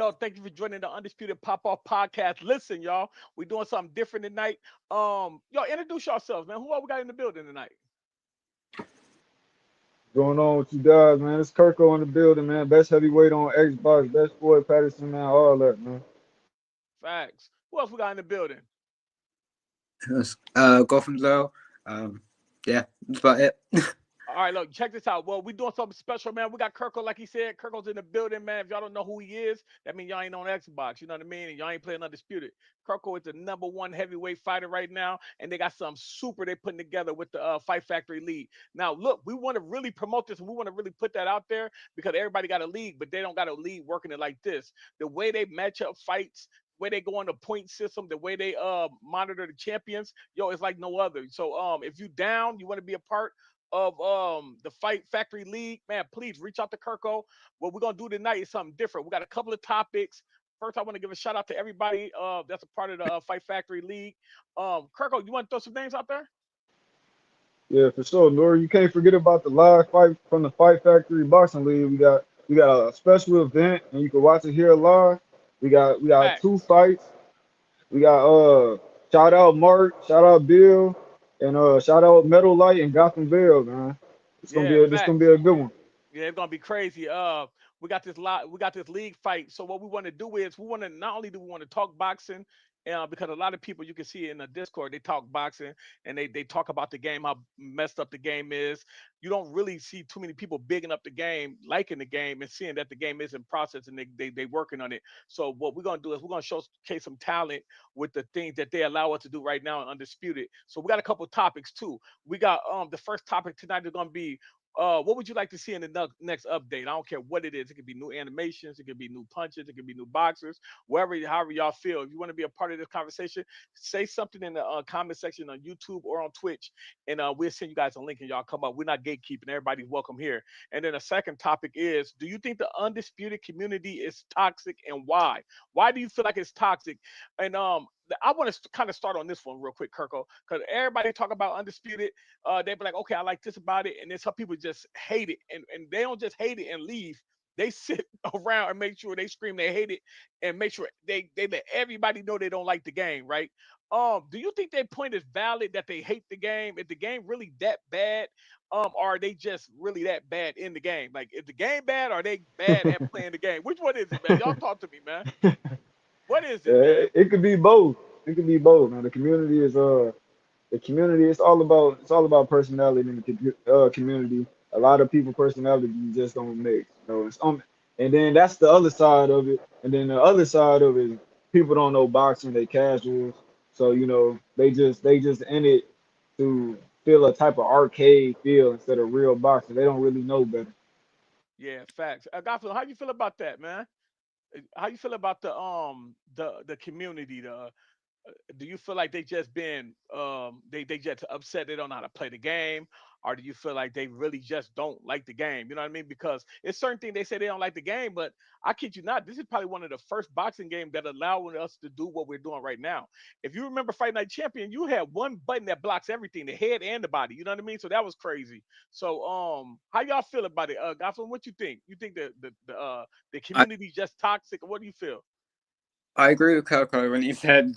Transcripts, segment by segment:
Yo, thank you for joining the Undisputed Pop Off Podcast. Listen, y'all, we're doing something different tonight. Y'all introduce yourselves, man. Who all we got in the building tonight? Going on with you guys, man? It's Kirko in the building, man. Best heavyweight on Xbox, best Floyd Patterson, man. All that, man. Facts. Who else we got in the building? Gotham Zell. Um, yeah, that's about it. All right, look, check this out. Well, we doing something special, man. We got Kirko, like he said. Kirko's in the building, man. If y'all don't know who he is, that means y'all ain't on Xbox. You know what I mean? And y'all ain't playing Undisputed. Kirko is the #1 heavyweight fighter right now, and they got something super they putting together with the Fight Factory League. Now, look, we want to really promote this, and we want to really put that out there because everybody got a league, but they don't got a league working it like this. The way they match up fights, way they go on the point system, the way they monitor the champions, yo, it's like no other. So if you down, you want to be a part of the Fight Factory League, man, please reach out to Kirko. What we're gonna do tonight is something different. We got a couple of topics. First, I want to give a shout out to everybody that's a part of the Fight Factory League. Kirko, you want to throw some names out there? Yeah, for sure, Nora. You can't forget about the live fight from the Fight Factory Boxing League. We got a special event, and you can watch it here live. We got two Facts. fights. We got shout out Mark, shout out Bill, and shout out Metal Light and Gotham Vale, man. Yeah, This gonna be facts. a good one. Yeah, it's gonna be crazy. We got this league fight. So what we want to do is we want to not only do we want to talk boxing, because a lot of people you can see in the Discord they talk boxing and they talk about the game, how messed up the game is. You don't really see too many people bigging up the game, liking the game, and seeing that the game is in process and they working on it. So what we're gonna do is we're gonna showcase some talent with the things that they allow us to do right now in Undisputed. So we got a couple topics too. We got the first topic tonight is gonna be what would you like to see in the next update? I don't care what it is. It could be new animations, it could be new punches, it could be new boxers, wherever, however y'all feel. If you want to be a part of this conversation, say something in the comment section on YouTube or on Twitch, and we'll send you guys a link and y'all come up. We're not gatekeeping; everybody's welcome here. And then the second topic is: do you think the undisputed community is toxic, and why? Why do you feel like it's toxic? And I want to kind of start on this one real quick, Kirko, because everybody talk about undisputed. They be like, okay, I like this about it, and then some people just hate it, and they don't just hate it and leave. They sit around and make sure they scream they hate it, and make sure they let everybody know they don't like the game, right? Do you think their point is valid that they hate the game? Is the game really that bad? Or are they just really that bad in the game? Like, is the game bad? Or are they bad at playing the game? Which one is it, man? Y'all talk to me, man. What is Yeah, it, man? it could be both. It could be both, man. The community. It's all about personality in the community. A lot of people personality just don't mix. And then that's the other side of it. And then the other side of it, people don't know boxing. They casuals. So they just in it to feel a type of arcade feel instead of real boxing. They don't really know better. Yeah, facts. Gotham, how you feel about that, man? How you feel about the community? Do you feel like they just been they just upset they don't know how to play the game, or do you feel like they really just don't like the game? You know what I mean? Because it's certain things they say they don't like the game, but I kid you not, this is probably one of the first boxing games that allowing us to do what we're doing right now. If you remember Fight Night Champion, you had one button that blocks everything, the head and the body. You know what I mean? So that was crazy. So how y'all feel about it? Gotham, what you think? You think the I community just toxic, or what do you feel? I agree with Kirko when he said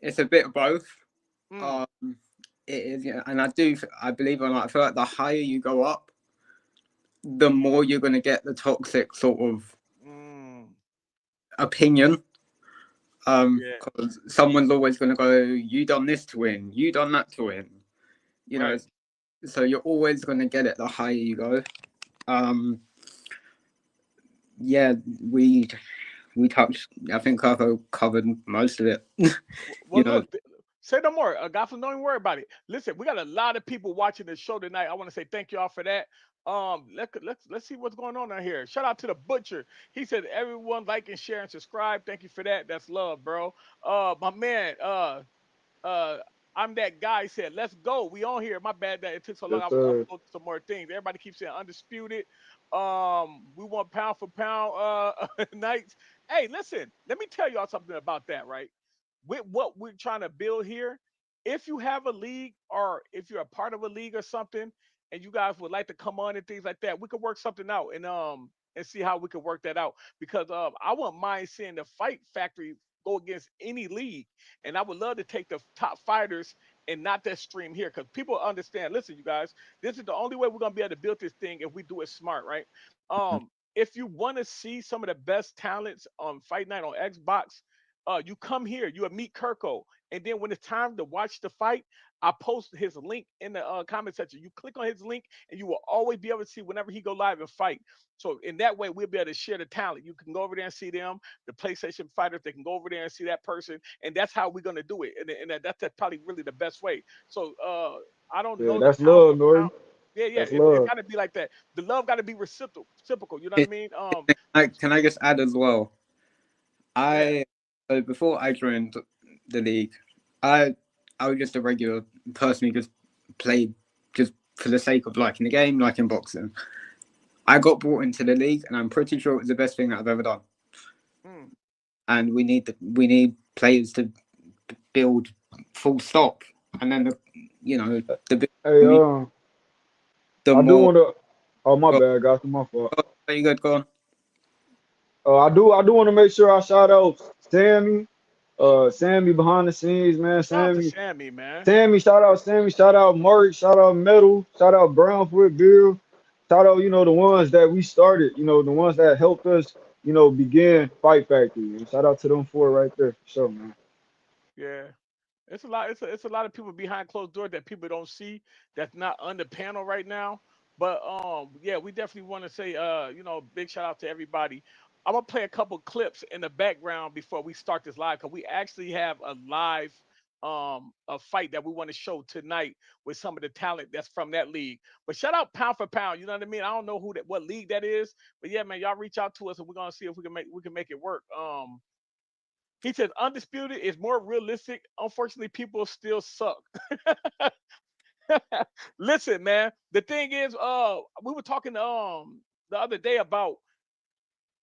it's a bit of both. Mm, Um, it is, yeah, and I believe or not, I feel like the higher you go up, the more you're going to get the toxic sort of mm, opinion. yeah, Because someone's always going to go, "You done this to win, you done that to win," you know. right. So you're always going to get it the higher you go. Um, yeah, we touched. I think Kirko covered most of it. Well, you know, look, say no more. Gotham, don't even worry about it. Listen, we got a lot of people watching the show tonight. I want to say thank y'all for that. Let's see what's going on out here. Shout out to the butcher. He said everyone like and share and subscribe. Thank you for that. That's love, bro. My man, uh, I'm that guy. Said let's go. We on here. My bad that it took so long. Yes, I'm sir. going to some more things. Everybody keeps saying undisputed. We want pound for pound nights. Hey, listen. Let me tell y'all something about that, right? With what we're trying to build here, if you have a league or if you're a part of a league or something, and you guys would like to come on and things like that, we could work something out. And and see how we can work that out. Because I wouldn't mind seeing the Fight Factory go against any league, and I would love to take the top fighters and not that stream here, because people understand. Listen, you guys, this is the only way we're gonna be able to build this thing if we do it smart, right? If you want to see some of the best talents on Fight Night on Xbox, you come here, you will meet Kirko, and then when it's time to watch the fight, I post his link in the comment section. You click on his link, and you will always be able to see whenever he go live and fight. So in that way, we'll be able to share the talent. You can go over there and see them, the PlayStation fighters. They can go over there and see that person, and that's how we're gonna do it. And that's probably really the best way. So I don't Yeah, know the that's pound love, for pound. Lord. Yeah, yeah, That's it love. got to be like that. The love got to be reciprocal. You know what I It, mean? can I just add as well? Yeah, I so before I joined the league, I I was just a regular person who just played just for the sake of liking the game, liking boxing. I got brought into the league, and I'm pretty sure it was the best thing that I've ever done. mm, And we need players to build full stop, and then the bigger Hey, the I do more. want to. Oh, my Well, bad, guys. My fault. you good, go on. I do want to make sure I shout out Sammy. Sammy behind the scenes, man. shout out to Sammy, Sammy, man. Sammy, shout out Sammy, shout out Mark, shout out Metal, shout out Brownfoot Bill, shout out, the ones that we started, the ones that helped us, begin Fight Factory. And shout out to them four right there, for sure, man. Yeah. It's a lot. It's a lot of people behind closed doors that people don't see. That's not on the panel right now. But yeah, we definitely want to say big shout out to everybody. I'm gonna play a couple clips in the background before we start this live, because we actually have a live a fight that we want to show tonight with some of the talent that's from that league. But shout out pound for pound. You know what I mean? I don't know what league that is, but yeah, man, y'all reach out to us and we're gonna see if we can make it work. He says undisputed is more realistic. Unfortunately, people still suck. Listen, man. The thing is, we were talking the other day about,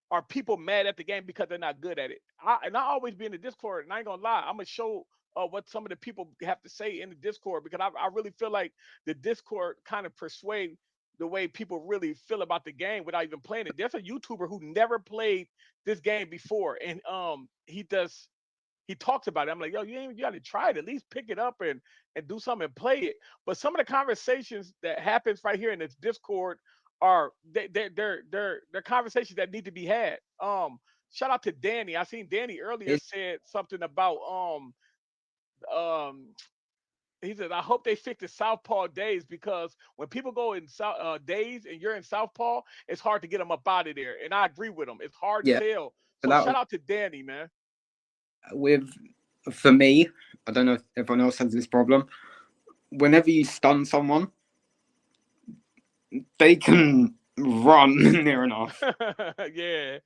are people mad at the game because they're not good at it? And I always be in the Discord, and I ain't gonna lie, I'm gonna show what some of the people have to say in the Discord, because I really feel like the Discord kind of persuade the way people really feel about the game without even playing it. There's a YouTuber who never played this game before, and he talks about it. I'm like, yo, you got to try it. At least pick it up and do something and play it. But some of the conversations that happens right here in this Discord are they're conversations that need to be had. Shout out to Danny. I seen Danny earlier It, said something about um he said, I hope they fix the Southpaw days, because when people go in days and you're in Southpaw, it's hard to get them up out of there. And I agree with him. It's hard as yeah, hell. but So that shout was out to Danny, man. with for me. I don't know if everyone else has this problem. Whenever you stun someone, they can run near enough. Yeah,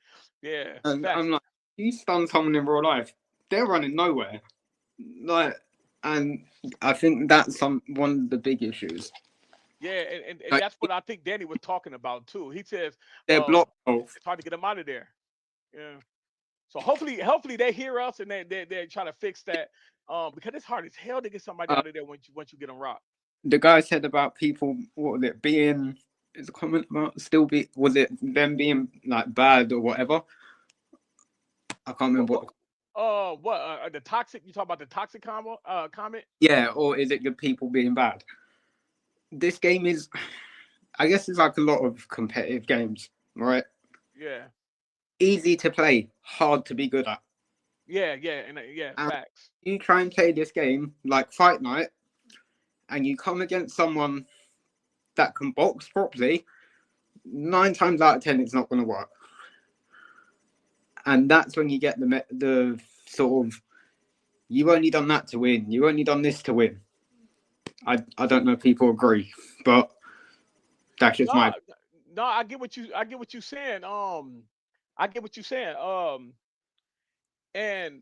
yeah, And facts. I'm like, you stun someone in real life, they're running nowhere. Like, and I think that's one of the big issues. Yeah, and Like, that's what I think Danny was talking about too. He says, they're uh, blocked off. it's hard to get them out of there. Yeah. So hopefully they hear us, and they try to fix that. Because it's hard as hell to get somebody Uh, out of there once you get them rocked. the guy said about people, what was it, being, is a comment about still be, was it them being like bad or whatever? I can't What remember what what. the toxic? You talk about the toxic comment? Yeah, or is it the people being bad? This game is, I guess it's like a lot of competitive games, right? Yeah, Easy to play, hard to be good at. yeah, and yeah, And facts. you try and play this game like Fight Night, and you come against someone that can box properly, 9 times out of 10, it's not going to work. And that's when you get the sort of, you only done that to win, you only done this to win. I don't know if people agree, but that's just No, my. no, I get what you saying. I get what you're saying. And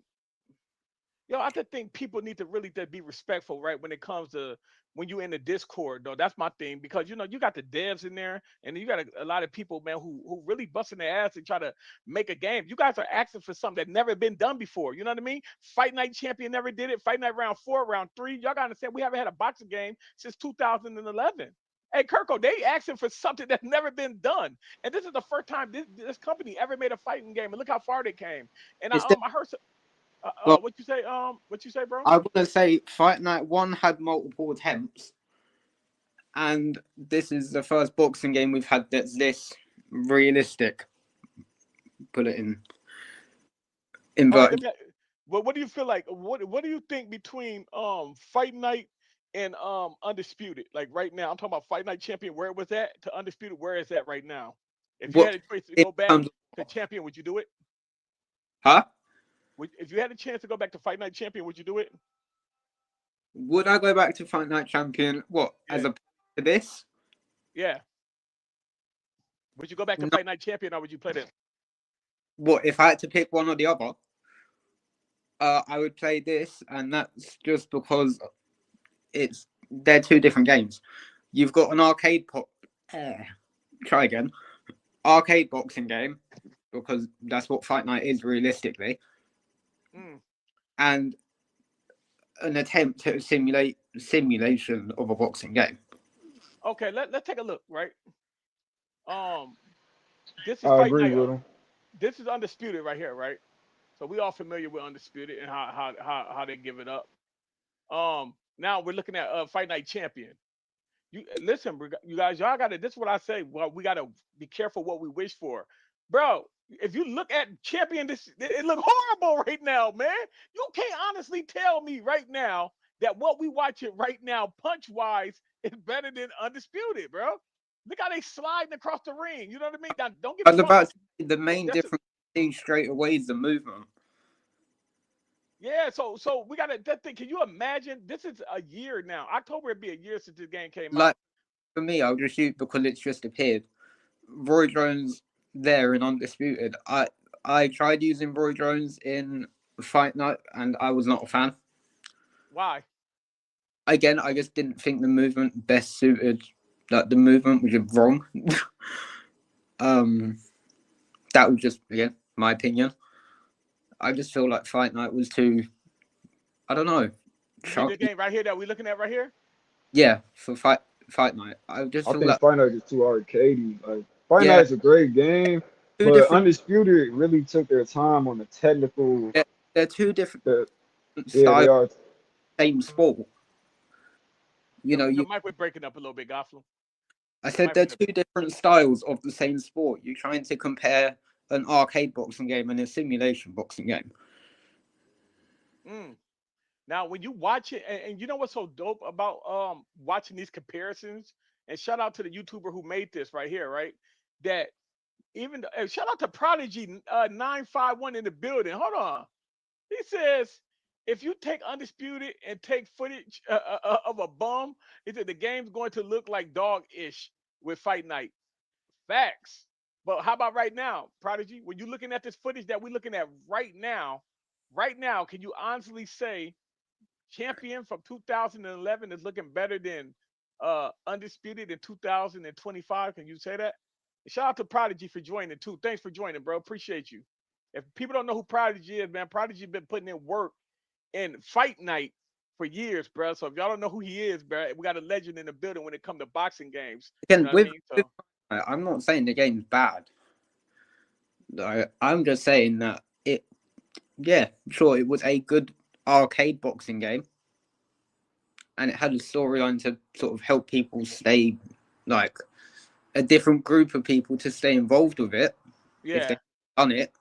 I just think people need to really to be respectful, right? When it comes to when you in the Discord, though, that's my thing, because you got the devs in there, and you got a lot of people, man, who really busting their ass and try to make a game. You guys are asking for something that never been done before. You know what I mean? Fight Night Champion never did it. Fight Night round 4, round 3. Y'all gotta understand, we haven't had a boxing game since 2011. Hey, Kirko, they asking for something that's never been done, and this is the first time this company ever made a fighting game. And look how far they came. And It's the, I heard well, what you say, bro? I want to say Fight Night 1 had multiple attempts, and this is the first boxing game we've had that's this realistic. Put it in All right, let inverted. me. Well, what do you feel like? What do you think between Fight Night and Undisputed? Like right now, I'm talking about Fight Night Champion. Where it was at to Undisputed. Where is that right now? If you had What a choice to in go back terms to of, Champion, would you do it? huh? If you had a chance to go back to Fight Night Champion, would you do it? Would I go back to Fight Night Champion? What as Yeah, a to this? yeah. Would you go back to No. Fight Night Champion, or would you play this? What if I had to pick one or the other? I would play this, and that's just because they're two different games. You've got an try again, arcade boxing game because that's what Fight Night is realistically, Mm. and an attempt at a simulation of a boxing game. Okay, let's take a look. Right. Um, this is I Fight agree Night. with him. This is Undisputed right here, right? So we all familiar with Undisputed and how they give it up. Now we're looking at Fight Night Champion. You listen, you guys, y'all got to. This is what I say. Well, we got to be careful what we wish for, bro. If you look at Champion, this it look horrible right now, man. You can't honestly tell me right now that what we watching right now, punch wise, is better than Undisputed, bro. Look how they sliding across the ring. You know what I mean? Now, don't get I me was wrong. about to say the main That's difference straight away is the movement. Yeah, so we gotta that thing. Can you imagine? This is a year now. October would be a year since this game came out. Like for me, I'll just shoot because it's just appeared. Roy Jones there in Undisputed. I tried using Roy Jones in Fight Night, and I was not a fan. Why? Again, I just didn't think the movement best suited. That the movement was just wrong. um, that was just again my opinion. I just feel like Fight Night was too. I don't know. You mean the Chunky. game right here that we looking at right here? Yeah, for Fight Night, I just I feel think like Fight Night is too arcadey. Like Fight yeah, Night's a great game, two but different. Undisputed really took their time on the technical. They're two different The yeah, they styles, are. same sport. You know, Your you. mic was breaking up a little bit, Goffler. I Your said mic they're was. two different styles of the same sport. You're trying to compare an arcade boxing game and a simulation boxing game. Mm. Now, when you watch it, and you know what's so dope about watching these comparisons, and shout out to the YouTuber who made this right here, right? That even and shout out to Prodigy 951 in the building. Hold on. He says, if you take Undisputed and take footage of a bum, he said the game's going to look like dog-ish with Fight Night. Facts. But how about right now, Prodigy? When you're looking at this footage that we're looking at right now, can you honestly say Champion from 2011 is looking better than Undisputed in 2025? Can you say that? Shout out to Prodigy for joining too. Thanks for joining, bro. Appreciate you. If people don't know who Prodigy is, man, Prodigy been putting in work in Fight Night for years, bro. So if y'all don't know who he is, bro, we got a legend in the building when it comes to boxing games. You Again, know what I mean? with So I'm not saying the game's bad. I'm just saying that it. Yeah, sure, it was a good arcade boxing game, and it had a storyline to sort of help people stay like a different group of people to stay involved with it if they yeah, done it.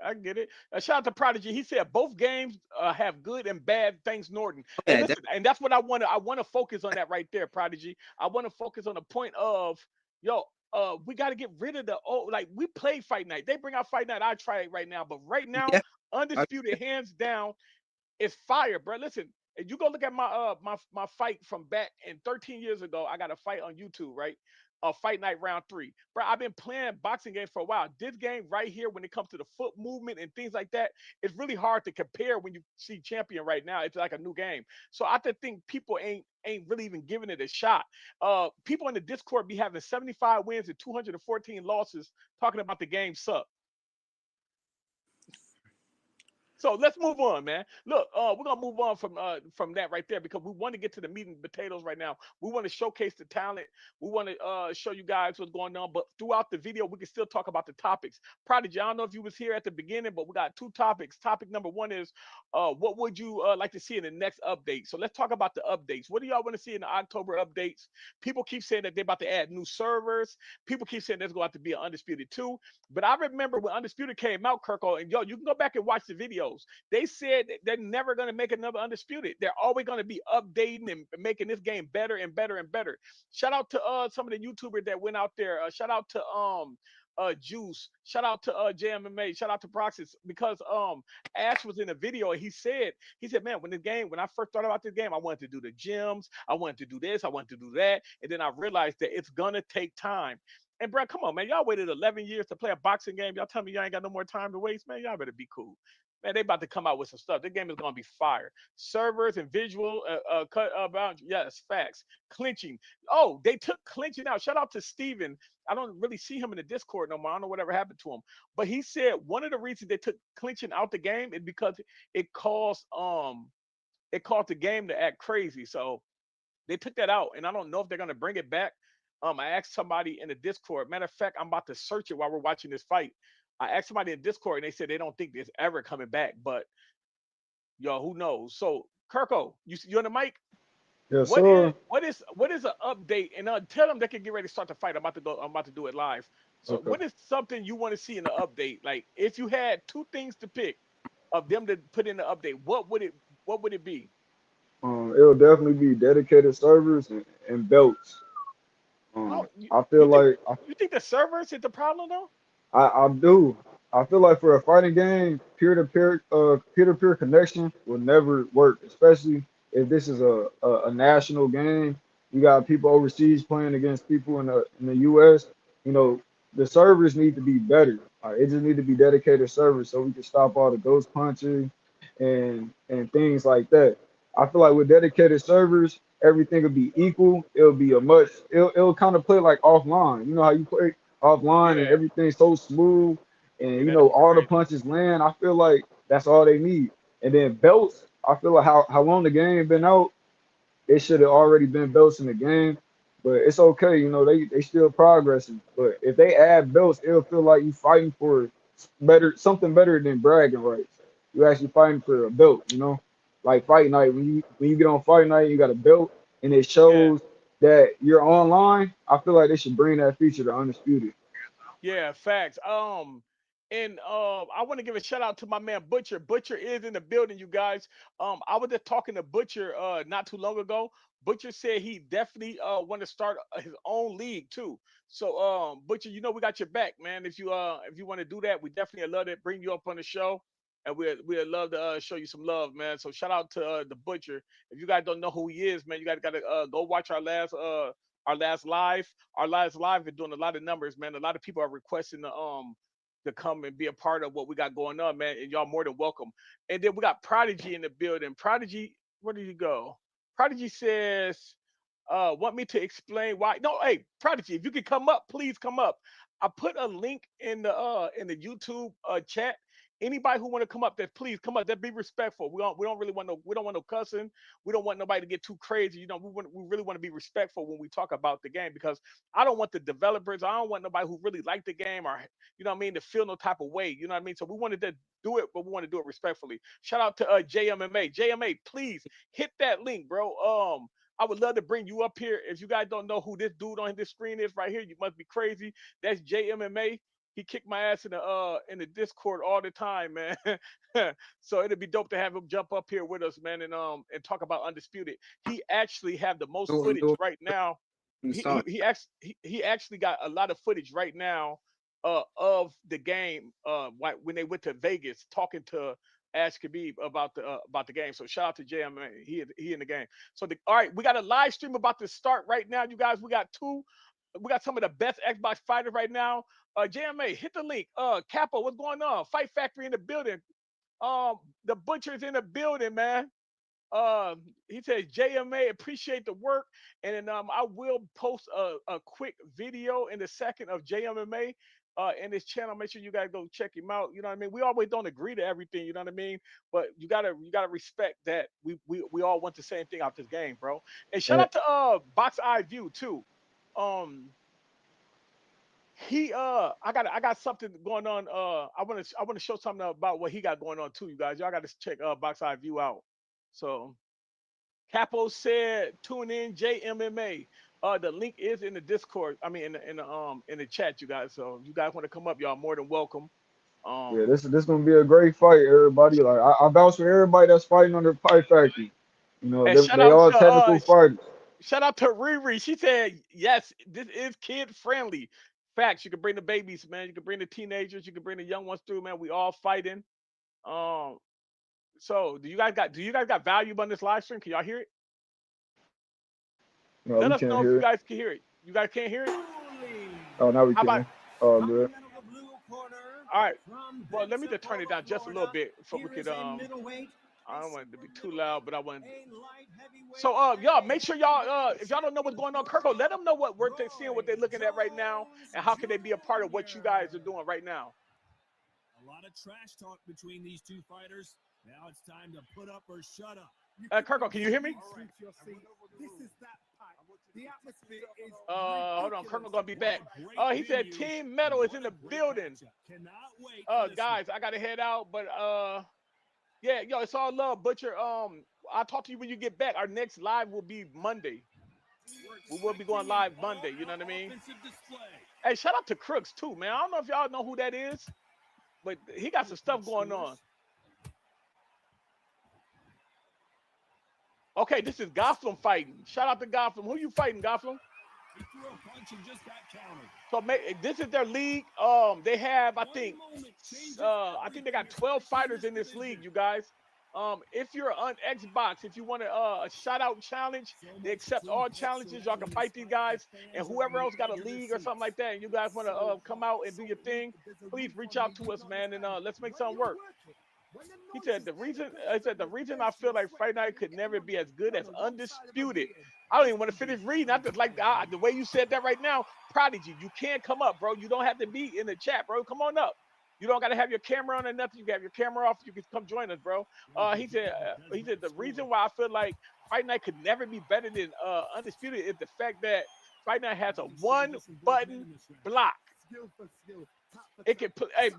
I get it. Shout out to Prodigy. He said both games have good and bad things. Norton. Hey, Yeah, listen, and that's what I want to. I want to focus on that right there, Prodigy. I want to focus on the point of yo. We got to get rid of the like we play Fight Night. They bring out Fight Night. I try it right now, but right now, yeah. I, Undisputed hands down is fire, bro. Listen, if you go look at my fight from back in 13 years ago, I got a fight on YouTube, right? Fight Night Round 3. Bro, I've been playing boxing games for a while. This game right here, when it comes to the foot movement and things like that, it's really hard to compare when you see Champion right now. It's like a new game. So I just think people ain't really even giving it a shot. People in the Discord be having 75 wins and 214 losses talking about the game suck. So let's move on, man. Look, we're gonna move on from that right there because we want to get to the meat and potatoes right now. We want to showcase the talent. We want to show you guys what's going on. But throughout the video, we can still talk about the topics. Prodigy, I don't know if you was here at the beginning, but we got two topics. Topic number one is what would you like to see in the next update? So let's talk about the updates. What do y'all want to see in the October updates? People keep saying that they're about to add new servers. People keep saying there's going to have to be an Undisputed 2. But I remember when Undisputed came out, Kirko, and yo, you can go back and watch the videos. They said they're never going to make another Undisputed. They're always going to be updating and making this game better and better and better. Shout out to some of the YouTubers that went out there. Shout out to Juice. Shout out to JMMA. Shout out to Proxys because Ash was in a video and he said, man, when I first thought about this game, I wanted to do the gyms, I wanted to do this, I wanted to do that, and then I realized that it's gonna take time. And bro, come on, man, y'all waited 11 years to play a boxing game. Y'all tell me y'all ain't got no more time to waste, man. Y'all better be cool. Man, they about to come out with some stuff. This game is gonna be fire. Servers and visual cut boundary. Yes, facts. Clinching. Oh, they took clinching out. Shout out to Steven. I don't really see him in the Discord no more. I don't know whatever happened to him. But he said one of the reasons they took clinching out the game is because it caused the game to act crazy. So they took that out, and I don't know if they're gonna bring it back. I asked somebody in the Discord. Matter of fact, I'm about to search it while we're watching this fight. I asked somebody in Discord, and they said they don't think it's ever coming back. But yo, who knows? So Kirko, you on the mic? Yes, What is sir. what is an update? And tell them they can get ready to start the fight. I'm about to go. I'm about to do it live. So Okay. what is something you want to see in the update? Like if you had two things to pick of them to put in the update, what would it be? It'll definitely be dedicated servers and belts. Oh, you, I feel you think like you think the servers is the problem though? I do. I feel like for a fighting game, peer-to-peer connection will never work, especially if this is a national game. You got people overseas playing against people in the U.S. You know, the servers need to be better. It just need to be dedicated servers so we can stop all the ghost punching and things like that. I feel like with dedicated servers, everything will be equal. It'll kind of play like offline. You know how you play offline and Yeah, everything's so smooth and yeah, that'd be all the great. punches land. I feel like that's all they need. And then belts, I feel like how long the game been out, it should have already been belts in the game. But it's okay, they still progressing. But if they add belts, it'll feel like you fighting for something better than bragging rights. You actually fighting for a belt. Like fight night, when you get on fight night, you got a belt and it Yeah. shows that you're online. I feel like they should bring that feature to Undisputed. Yeah, facts. And I want to give a shout out to my man Butcher. Butcher is in the building, you guys. I was just talking to Butcher not too long ago. Butcher said he definitely want to start his own league too. So Butcher, we got your back, man. If you want to do that, we definitely love to bring you up on the show. And we'd love to show you some love, man. So shout out to the Butcher. If you guys don't know who he is, man, you guys gotta go watch our last live. Our last live is doing a lot of numbers, man. A lot of people are requesting to come and be a part of what we got going on, man. And y'all more than welcome. And then we got Prodigy in the building. Prodigy, where did you go? Prodigy says, want me to explain why? No, hey, Prodigy, if you could come up, please come up. I put a link in the YouTube chat. Anybody who want to come up, that please come up. That be respectful. We don't really want no cussing. We don't want nobody to get too crazy. We really want to be respectful when we talk about the game because I don't want the developers. I don't want nobody who really like the game or to feel no type of way. You know what I mean? So we wanted to do it, but we want to do it respectfully. Shout out to JMMA. JMA, please hit that link, bro. I would love to bring you up here. If you guys don't know who this dude on this screen is right here, you must be crazy. That's JMMA. He kicked my ass in the Discord all the time, man. So it'd be dope to have him jump up here with us, man, and talk about Undisputed. He actually have the most Sort of footage law right now. from the He he start. he actually got a lot of footage right now of the game when they went to Vegas talking to Ash Khabib about the game. So shout out to JMA. He in the game. So all right, we got a live stream about to start right now, you guys. We got some of the best Xbox fighters right now. JMA, hit the link. Capo, what's going on? Fight Factory in the building. The Butcher's in the building, man. He says JMA appreciate the work, and then I will post a quick video in a second of JMMA. in this channel. Make sure you guys go check him out. You know what I mean? We always don't agree to everything. You know what I mean? But you gotta respect that we all want the same thing out this game, bro. And shout And out to Box Eye View too. Um, I got something going on. I want to show something about what he got going on too, you guys. Y'all got to check Box Eye View out. So Capo said, tune in JMMA. The link is in the Discord. I mean, in the chat, you guys. So if you guys want to come up, y'all more than welcome. yeah, Um, this gonna be a great fight, everybody. Like I vouch for everybody that's fighting under Fight Factory. You know, and they all technical fighters. shout out to Riri. She said, yes, this is kid friendly. Facts. You can bring the babies, man. You can bring the teenagers. You can bring the young ones through, man. We all fighting. Um, so do you guys got value on this live stream? Can y'all hear it? No, Let we us can't know if hear you it. guys can hear it. You guys can't hear it? Oh, now we How about can. Oh, good. all right? Well, let me just turn it down just a little bit before we could I don't want it to be too loud, but I want. So y'all make sure y'all if y'all don't know what's going on, Kirko, let them know what work they're seeing, what they're looking at right now, and how can they be a part of what you guys are doing right now. A lot of trash talk between these two fighters. Now it's time to put up or shut up. Kirko, can you hear me? All right, you'll see. This is that part. The atmosphere is Hold on, Kirko gonna be back. Great He said venue. Team Metal is in the What a great building. matchup. Cannot wait for this Guys, I gotta head out, but yeah, yo, it's all love, Butcher. I'll talk to you when you get back. Our next live will be Monday. We will be going live Monday. You know what I mean? offensive display. Hey, shout out to Crooks too, man. I don't know if y'all know who that is, but he got some stuff going on. Okay, this is Gotham fighting. Shout out to Gotham. Who you fighting, Gotham? He threw a punch and just got countered. So this is their league. They have, I think they got 12 fighters in this league, you guys. If you're on Xbox, if you want a shout out challenge, they accept all challenges. Y'all can fight these guys, and whoever else got a league or something like that, and you guys want to come out and do your thing, please reach out to us, man, and let's make something work. He said the reason I feel like Fight Night could never be as good as Undisputed. I don't even want to finish reading. I just like the way you said that right now. Prodigy, you can't come up, bro. You don't have to be in the chat, bro. Come on up. You don't got to have your camera on or nothing. You can have your camera off. You can come join us, bro. He said the reason why I feel like Fight Night could never be better than Undisputed is the fact that Fight Night has a one button block. It can put. Hey,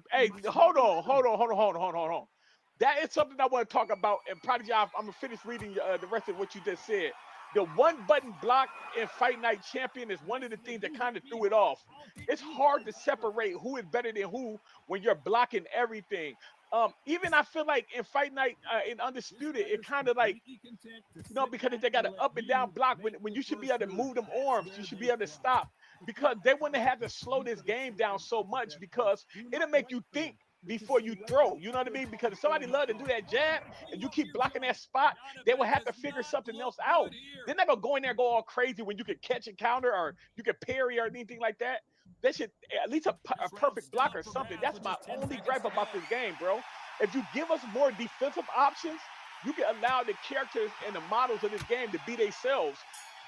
hold on. That is something I want to talk about. And Prodigy, I'm gonna finish reading the rest of what you just said. The one button block in Fight Night Champion is one of the things that kind of threw it off. It's hard to separate who is better than who when you're blocking everything. Even I feel like in Fight Night in Undisputed, it kind of like, because they got an up and down block when you should be able to move them arms, you should be able to stop, because they wouldn't have to slow this game down so much, because it'll make you think before you throw. You know what I mean? Because if somebody love to do that jab and you keep blocking that spot, they will have to figure something else out. They're not gonna go in there and go all crazy when you can catch and counter or you can parry or anything like that. They should at least a perfect block or something. That's my only gripe about this game, bro. If you give us more defensive options, you can allow the characters and the models of this game to be themselves.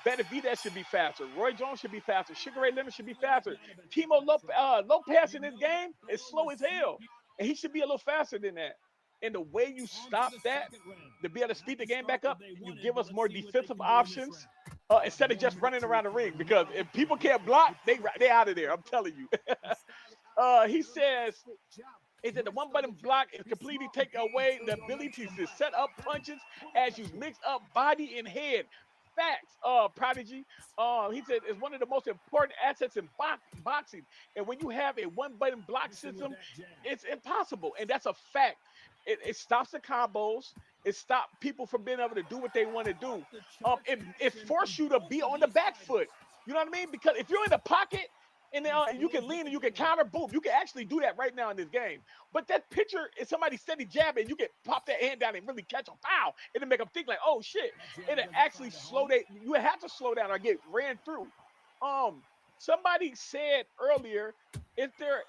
Benavidez should be faster. Roy Jones should be faster. Sugar Ray Leonard should be faster. Timo Lopez in this game is slow as hell, and he should be a little faster than that. And the way you stop that, to be able to speed the game back up, you give us more defensive options instead of just running around the ring. Because if people can't block, they out of there. I'm telling you. He says, the one button block is completely take away the ability to set up punches as you mix up body and head. Facts, Prodigy. He said it's one of the most important assets in boxing. And when you have a one button block system, it's impossible. And that's a fact. It stops the combos. It stops people from being able to do what they want to do. It forces you to be on the back foot. You know what I mean? Because if you're in the pocket and you can lean and you can counter, boom, you can actually do that right now in this game. But that picture is somebody steady jabbing, you can pop that hand down and really catch them, pow, it'll make them think like, oh shit. It'll actually slow that. You have to slow down or get ran through. Somebody said earlier, is there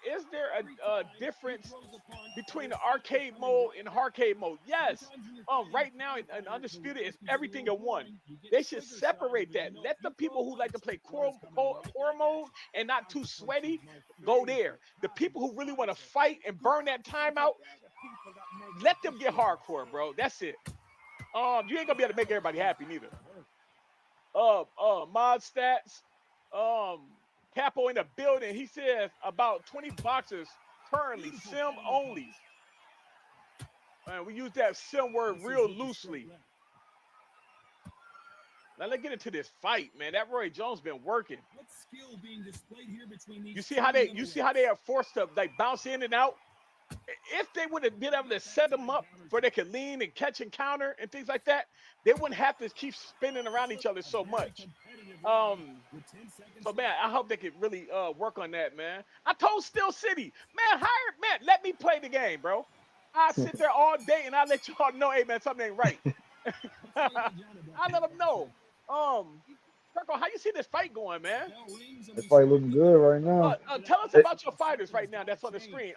a difference between the arcade mode and arcade mode? Yes. Right now in Undisputed, it's everything in one. They should separate that. Let the people who like to play core mode and not too sweaty go there. The people who really want to fight and burn that time out, let them get hardcore, bro. That's it. You ain't gonna be able to make everybody happy neither. Mod stats. Um, Capo in the building. He says about 20 boxers currently sim only. And we use that sim word real loosely. Now let's get into this fight, man. That Roy Jones been working. You see how they are forced to like bounce in and out. If they would have been able to set them up where they could lean and catch and counter and things like that, they wouldn't have to keep spinning around each other so much. So man, I hope they could really work on that, man. I told Steel City, man, let me play the game, bro. I sit there all day and I let y'all know, hey man, something ain't right. I let them know. Kirko, how you see this fight going, man? This fight looking good right now. Tell us about your fighters right now that's on the screen.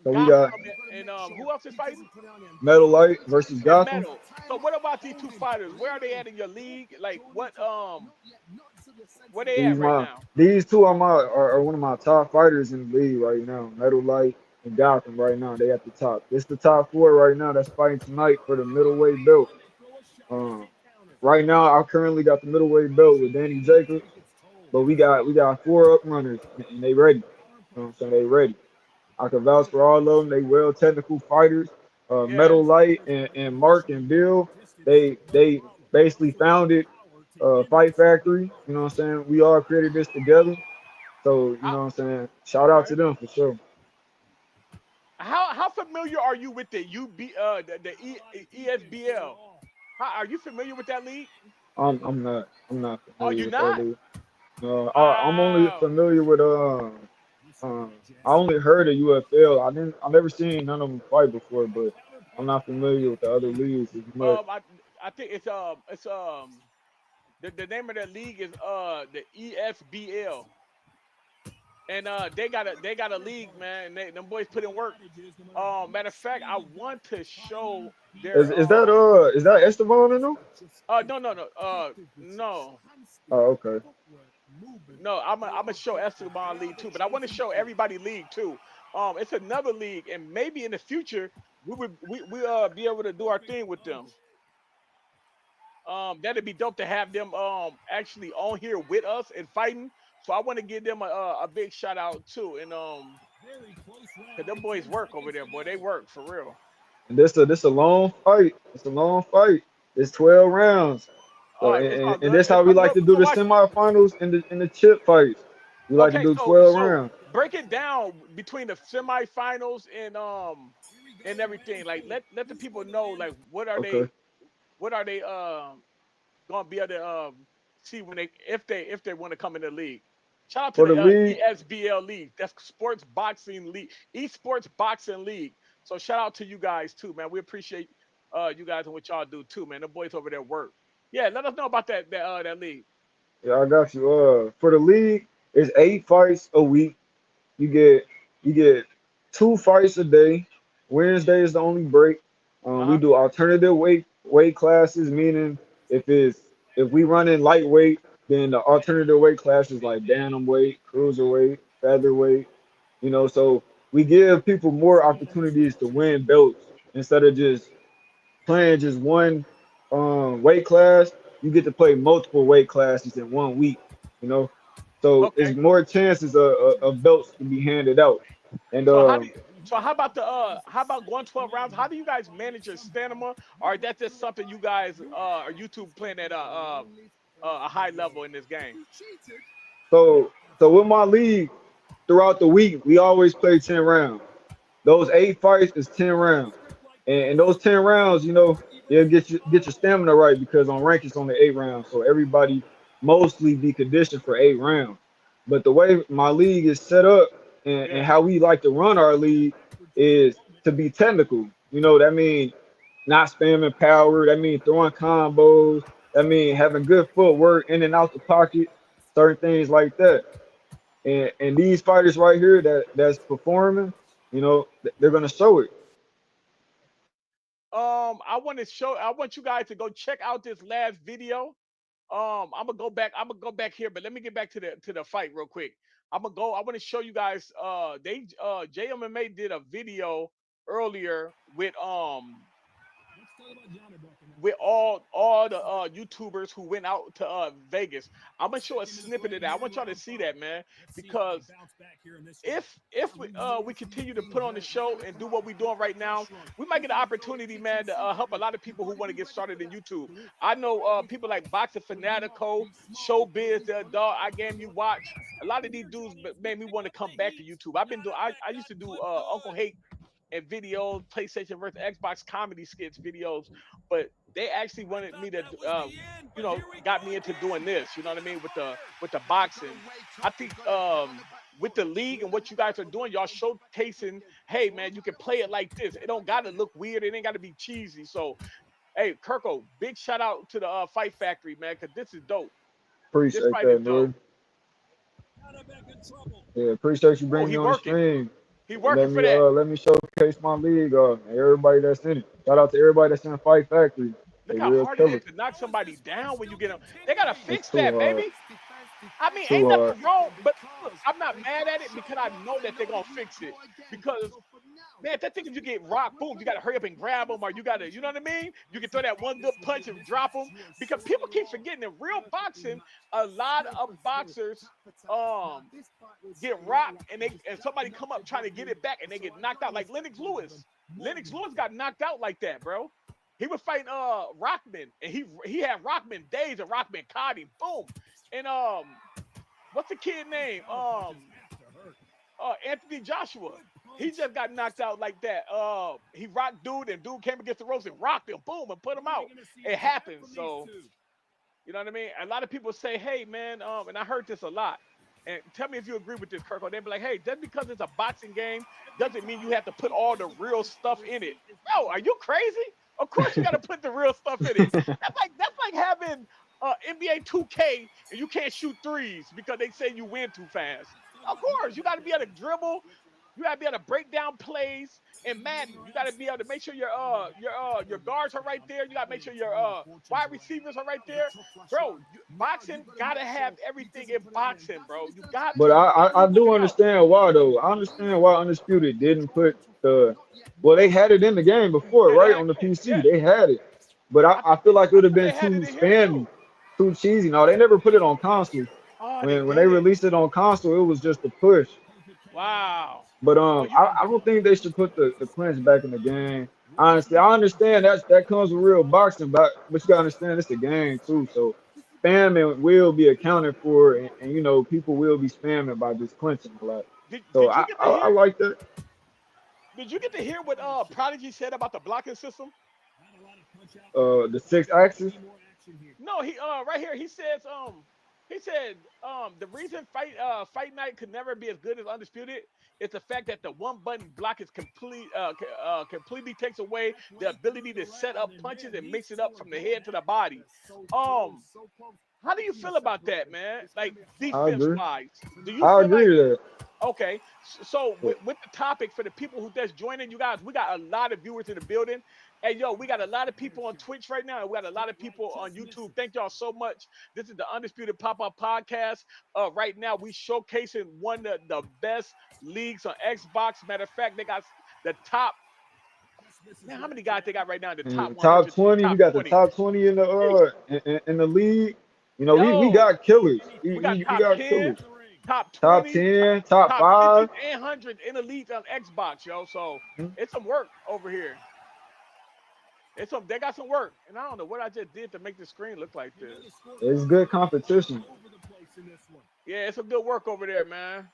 So we got and who else is fighting? Metal Light versus Gotham. Metal. So what about these two fighters? Where are they at in your league? Like what where they at right now? These two are one of my top fighters in the league right now. Metal Light and Gotham right now. They at the top. It's the top four right now that's fighting tonight for the middleweight belt. Right now, I currently got the middleweight belt with Danny Jacobs, but we got four up runners and they ready. You know what I'm saying? They ready. I can vouch for all of them. They well technical fighters. Metal Light and Mark and Bill, they basically founded Fight Factory. You know what I'm saying? We all created this together. So, you know what I'm saying? Shout out to them for sure. How familiar are you with the ESBL? Are you familiar with that league? I'm not familiar Oh, you with not? that league. No, I'm only familiar with I only heard of UFL. I never seen none of them fight before, but I'm not familiar with the other leagues as much. I think it's the name of the league is the ESBL. And they got a league, man. And them boys put in work. Matter of fact, I want to show their. Is that Esteban in them? No. Oh, okay. No, I'm gonna show Esteban League too, but I want to show everybody league too. It's another league, and maybe in the future we be able to do our thing with them. That'd be dope to have them actually on here with us and fighting. So I want to give them a big shout out too, and 'cause them boys work over there, boy. They work for real. And this a long fight. It's a long fight. It's 12 rounds. So, It's all and good. this how we like to do the semifinals and the chip fights. We like to Okay, do so 12 rounds. break it down between the semifinals and everything. Like let the people know like Okay. what are they gonna be able to see when if they want to come in the league. Shout out to For the the league, ESBL League. That's Sports Boxing League, Esports Boxing League. So shout out to you guys too, man. We appreciate you guys and what y'all do too, man. The boys over there work. Yeah, let us know about that league. yeah, I got you. For the league, it's 8 fights a week. You get 2 fights a day. Wednesday is the only break. We Uh-huh. do alternative weight classes, meaning if we run in lightweight, then the alternative weight class is like bantamweight, cruiserweight, featherweight. So we give people more opportunities to win belts instead of just playing just one weight class. You get to play multiple weight classes in one week. You know, so it's Okay. more chances of belts to be handed out. And So how about how about going 12 rounds? How do you guys manage your stamina? Or is that just something you guys are YouTube playing at a high level in this game? so with my league throughout the week, we always play 10 rounds. Those 8 fights is 10 rounds. And those 10 rounds, you'll get your stamina right because on rank it's only 8 rounds. So everybody mostly be conditioned for 8 rounds. But the way my league is set up and Yeah. how we like to run our league is to be technical. That means not spamming power. That means throwing combos. That means having good footwork in and out the pocket. certain things like that. And these fighters right here that's performing, you know, they're gonna show it. I want you guys to go check out this last video. I'm gonna go back. I'm gonna go back here, but let me get back to the fight real quick. I'm gonna go. I want to show you guys. JMMA did a video earlier with all the YouTubers who went out to Vegas. I'm gonna show a snippet of that. I want y'all to see that, man, because if we continue to put on the show and do what we're doing right now, we might get an opportunity, man, to help a lot of people who want to get started in YouTube. I know people like Boxer Fanatico, Showbiz, the dog I gave you watch. A lot of these dudes made me want to come back to YouTube. I used to do Uncle Hate and videos, PlayStation versus Xbox comedy skits videos, but they actually wanted me to, got me into doing this. You know what I mean, with the boxing. I think with the league and what you guys are doing, y'all showcasing, hey man, you can play it like this. It don't gotta look weird. It ain't gotta be cheesy. So, hey, Kirko, big shout out to the Fight Factory, man, because this is dope. This Appreciate fight that, is dope. Lord. Yeah, appreciate you Oh, bringing he me on the working. stream. He working for that. Let me showcase my league, and everybody that's in it. Shout out to everybody that's in Fight Factory. Look They how real hard it is killers. to knock somebody down when you get them. They gotta It's fix too that, hard. baby. I mean, Too ain't hard. nothing wrong, but look, I'm not mad at it because I know that they're gonna fix it. Because man, that thing if you get rocked, boom, you gotta hurry up and grab them, or you gotta, you know what I mean? You can throw that one good punch and drop them. Because people keep forgetting in real boxing, a lot of boxers get rocked and somebody come up trying to get it back and they get knocked out. Like Lennox Lewis. Lennox Lewis got knocked out like that, bro. He was fighting Rockman, and he had Rockman days, and Rockman caught him, boom. And what's the kid name? Anthony Joshua. He just got knocked out like that. He rocked dude, and dude came against the ropes and rocked him, boom, and put him out. It happens. So you know what I mean? A lot of people say, hey man, and I heard this a lot. And tell me if you agree with this, Kirk. They'd be like, hey, just because it's a boxing game doesn't mean you have to put all the real stuff in it. No, are you crazy? Of course you got to put the real stuff in it. That's like having NBA 2K and you can't shoot threes because they say you win too fast. Of course, you got to be able to dribble. You got to be able to break down plays. And Madden, you got to be able to make sure your guards are right there. You got to make sure your wide receivers are right there, bro. Boxing gotta have everything in boxing, bro. You got But to. I do understand why though. I understand why Undisputed didn't put well, they had it in the game before, Yeah, they right? had, On the yeah. PC. They had it. But I feel like it would have They been had too it in here spammy, too. too cheesy. No, they never put it on console. Oh, they When they did. released it on console, it was just a push. Wow. But Well, I don't think they should put the clinch back in the game. Honestly, I understand that comes with real boxing, but you gotta understand it's a game too. So spamming will be accounted for, and you know people will be spamming by just clinching a lot. So did you get to I hear? like that. Did you get to hear what Prodigy said about the blocking system? The 6 axis. No, he right here he said the reason fight night could never be as good as Undisputed is the fact that the one button block is completely takes away the ability to set up punches and mix it up from the head to the body. Um, how do you feel about that, man? Like I defense agree. wise, do you I feel agree like to that. okay? So But with the topic for the people who just joining, you guys, we got a lot of viewers in the building. Hey, yo, we got a lot of people on Twitch right now, and we got a lot of people on YouTube. Thank y'all so much. This is the Undisputed Pop Off Podcast. Right now, we showcasing one of the best leagues on Xbox. Matter of fact, they got the top. Man, how many guys they got right now in the top top 100 to the 20, we top got the 20? top 20 in the Hey, in the league. You know, we yo, got killers. we got We top got 10, killers. top Top 20, 10, top top 50s, 5. and 100 in the league on Xbox, yo. So it's some work over here. They got some work, and I don't know what I just did to make the screen look like this. It's good competition. Yeah, it's some good work over there, man.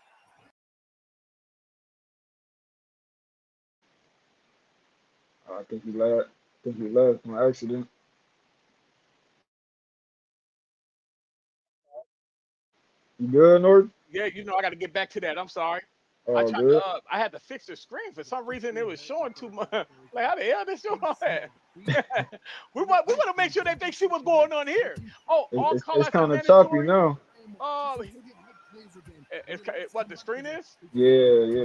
I think he left. I think he left on accident. You good, Norton? Yeah, I got to get back to that. I'm sorry. Oh, good. I had to fix the screen for some reason. It was showing too much. Like how the hell they show all that? we want to make sure that they see what's going on here. Oh, all call It's outs are kind of choppy mandatory. now. Um, what the screen is? Yeah,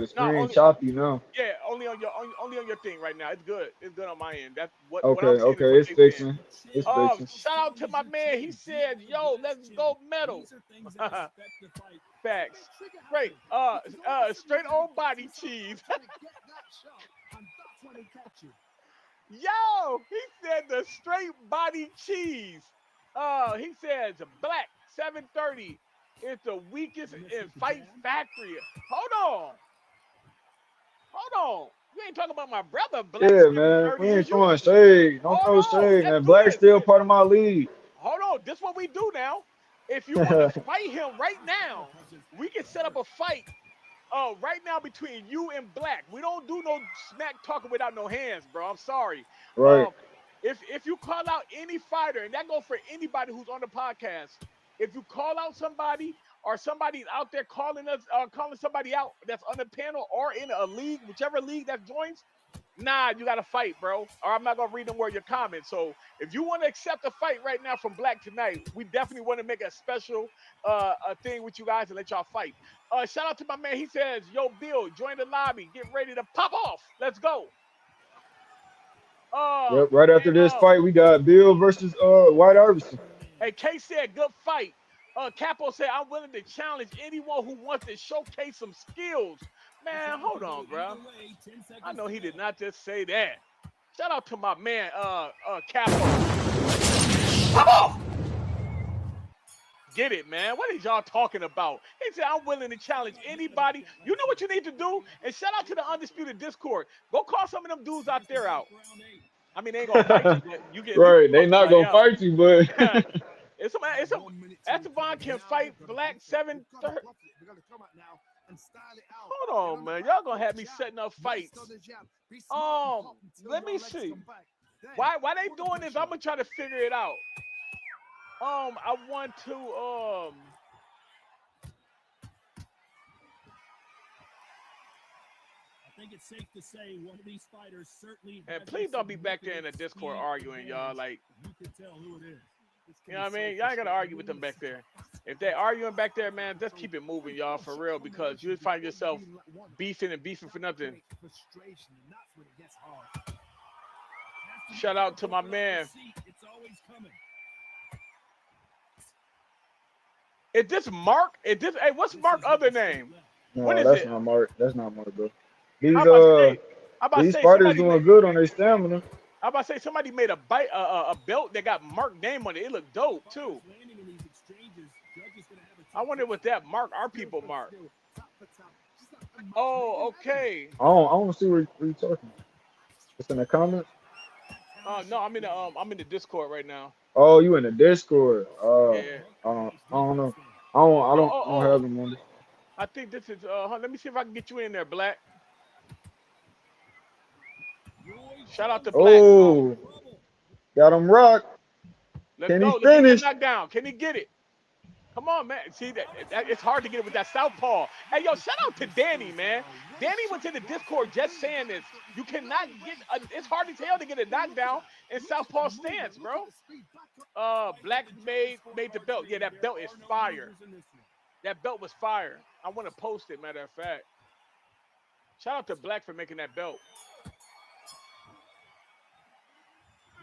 the No, screen only choppy now. yeah, only on your thing right now. It's good. It's good on my end. That's what Okay, I'm saying is what it's they saying. fixing. It's fixing. Shout out to my man. He said, "Yo, let's go metal." Facts. Straight, straight on body cheese. Yo, he said the straight body cheese. He says Black 730 is the weakest in Fight Factory. Hold on. You ain't talking about my brother Black Yeah, man. 730, We is ain't you? throwing shade. Don't Hold throw on. shade, Let's man. do Black's this. still part of my league. Hold on. This is what we do now. If you want to fight him right now, we can set up a fight right now between you and Black. We don't do no smack talking without no hands, bro. I'm sorry. Right. Um, if you call out any fighter, and that goes for anybody who's on the podcast, if you call out somebody or somebody's out there calling us, calling somebody out that's on the panel or in a league, whichever league that joins, nah, you gotta fight, bro. Or I'm not gonna read them word your comments. So if you want to accept a fight right now from Black tonight, we definitely want to make a special a thing with you guys and let y'all fight. Shout out to my man. He says, "Yo, Bill, join the lobby. Get ready to pop off. Let's go." Yep. Right after And this fight, we got Bill versus White Iverson. hey, K said, "Good fight." Capo said, "I'm willing to challenge anyone who wants to showcase some skills." Man, hold on, bro. I know he did not just say that. Shout out to my man, Capo. Come on! Get it, man. What is y'all talking about? He said, "I'm willing to challenge anybody." You know what you need to do? And shout out to the Undisputed Discord. Go call some of them dudes out there out. I mean, they ain't gonna fight you, but you can at least Right. call They not somebody gonna out. fight you, but It's some Esteban can fight Black 730. Hold on, man. Y'all gonna have me setting up fights. Let me see. Why they doing this? I'm gonna try to figure it out. I want to I think it's safe to say one of these fighters certainly. and please don't be back there in the Discord arguing, y'all. Like, You can tell who it is. you know what I mean? Y'all ain't gotta argue with them back there. If they arguing back there, man, just keep it moving, y'all, for real, because you find yourself beefing for nothing. Shout out to my man. It's always coming. Is this Mark? Hey, what's Mark other name? What no, is that's it? not Mark. That's not Mark, bro. These I'm about to say, these fighters somebody doing good on their stamina. I'm about to say somebody made a belt that got Mark name on it. It looked dope too. I wonder what that Mark our people Mark. Oh, okay. I don't see what you're talking. It's in the comments. No, I'm in the Discord right now. Oh, you in the Discord? Yeah. I don't know. I don't Oh. have them on. I think this is let me see if I can get you in there, Black. Shout out to Black. Oh, got him rocked. Let's Can go. he Let's get finish? that knockdown. Can he get it? Come on, man. See that it's hard to get it with that southpaw. Hey, yo, shout out to Danny, man. Danny was in the Discord just saying this. You cannot get. It's hard as hell to get a knockdown in southpaw stance, bro. Black made the belt. Yeah, that belt is fire. That belt was fire. I want to post it. Matter of fact, shout out to Black for making that belt.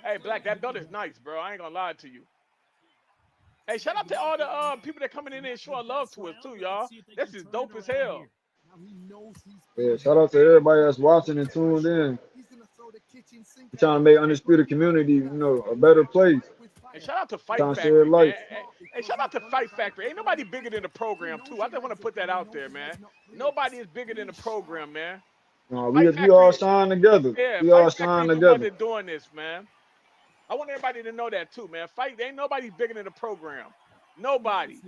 Hey, Black, that belt is nice, bro. I ain't gonna lie to you. Hey, shout out to all the people that coming in there and showing love to us too, y'all. This is dope as hell. Yeah, shout out to everybody that's watching and tuned in. We're trying to make Undisputed community, a better place. And shout out to Fight Trying to share Factory, man. life. Hey, shout out to Fight Factory. Ain't nobody bigger than the program, too. I just want to put that out there, man. Nobody is bigger than the program, man. We all shine together. Yeah, We all Fight shine Factory is the one together. that's doing this, man. I want everybody to know that, too, man. Ain't nobody bigger than the program. Nobody.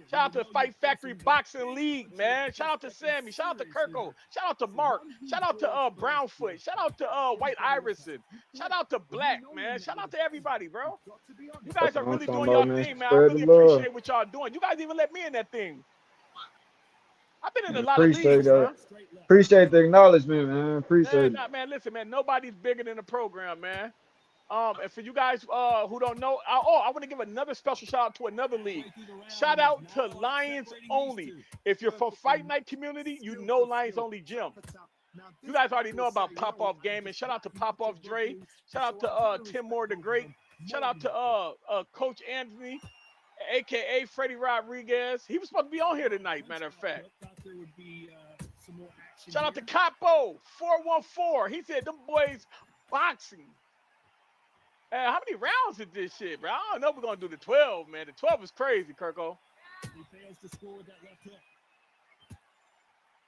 Shout out to the Fight Factory Boxing League, man. Shout out to Sammy. Shout out to Kirko. Shout out to Mark. Shout out to Brownfoot. Shout out to White Iverson. Shout out to Black, man. Shout out to everybody, bro. You guys That's are what I'm really talking doing about, y'all man. thing, man. I Spread really the love. appreciate what y'all doing. You guys even let me in that thing. I've been in a lot of Appreciate leagues, that. man. Appreciate the acknowledgement, man. Appreciate it. Man, listen, man. Nobody's bigger than the program, man. And for you guys who don't know, I want to give another special shout out to another league. Shout out to Lions Only. If you're from Fight Night community, you know Lions Only Gym. You guys already know about Pop Off Gaming. Shout out to Pop Off Dre. Shout out to Tim Moore the Great. Shout out to Coach Anthony, aka Freddie Rodriguez. He was supposed to be on here tonight, matter of fact. Shout out to Capo 414. He said them boys boxing. How many rounds is this shit, bro? I don't know if we're gonna do the 12, man. The 12 is crazy, Kirko.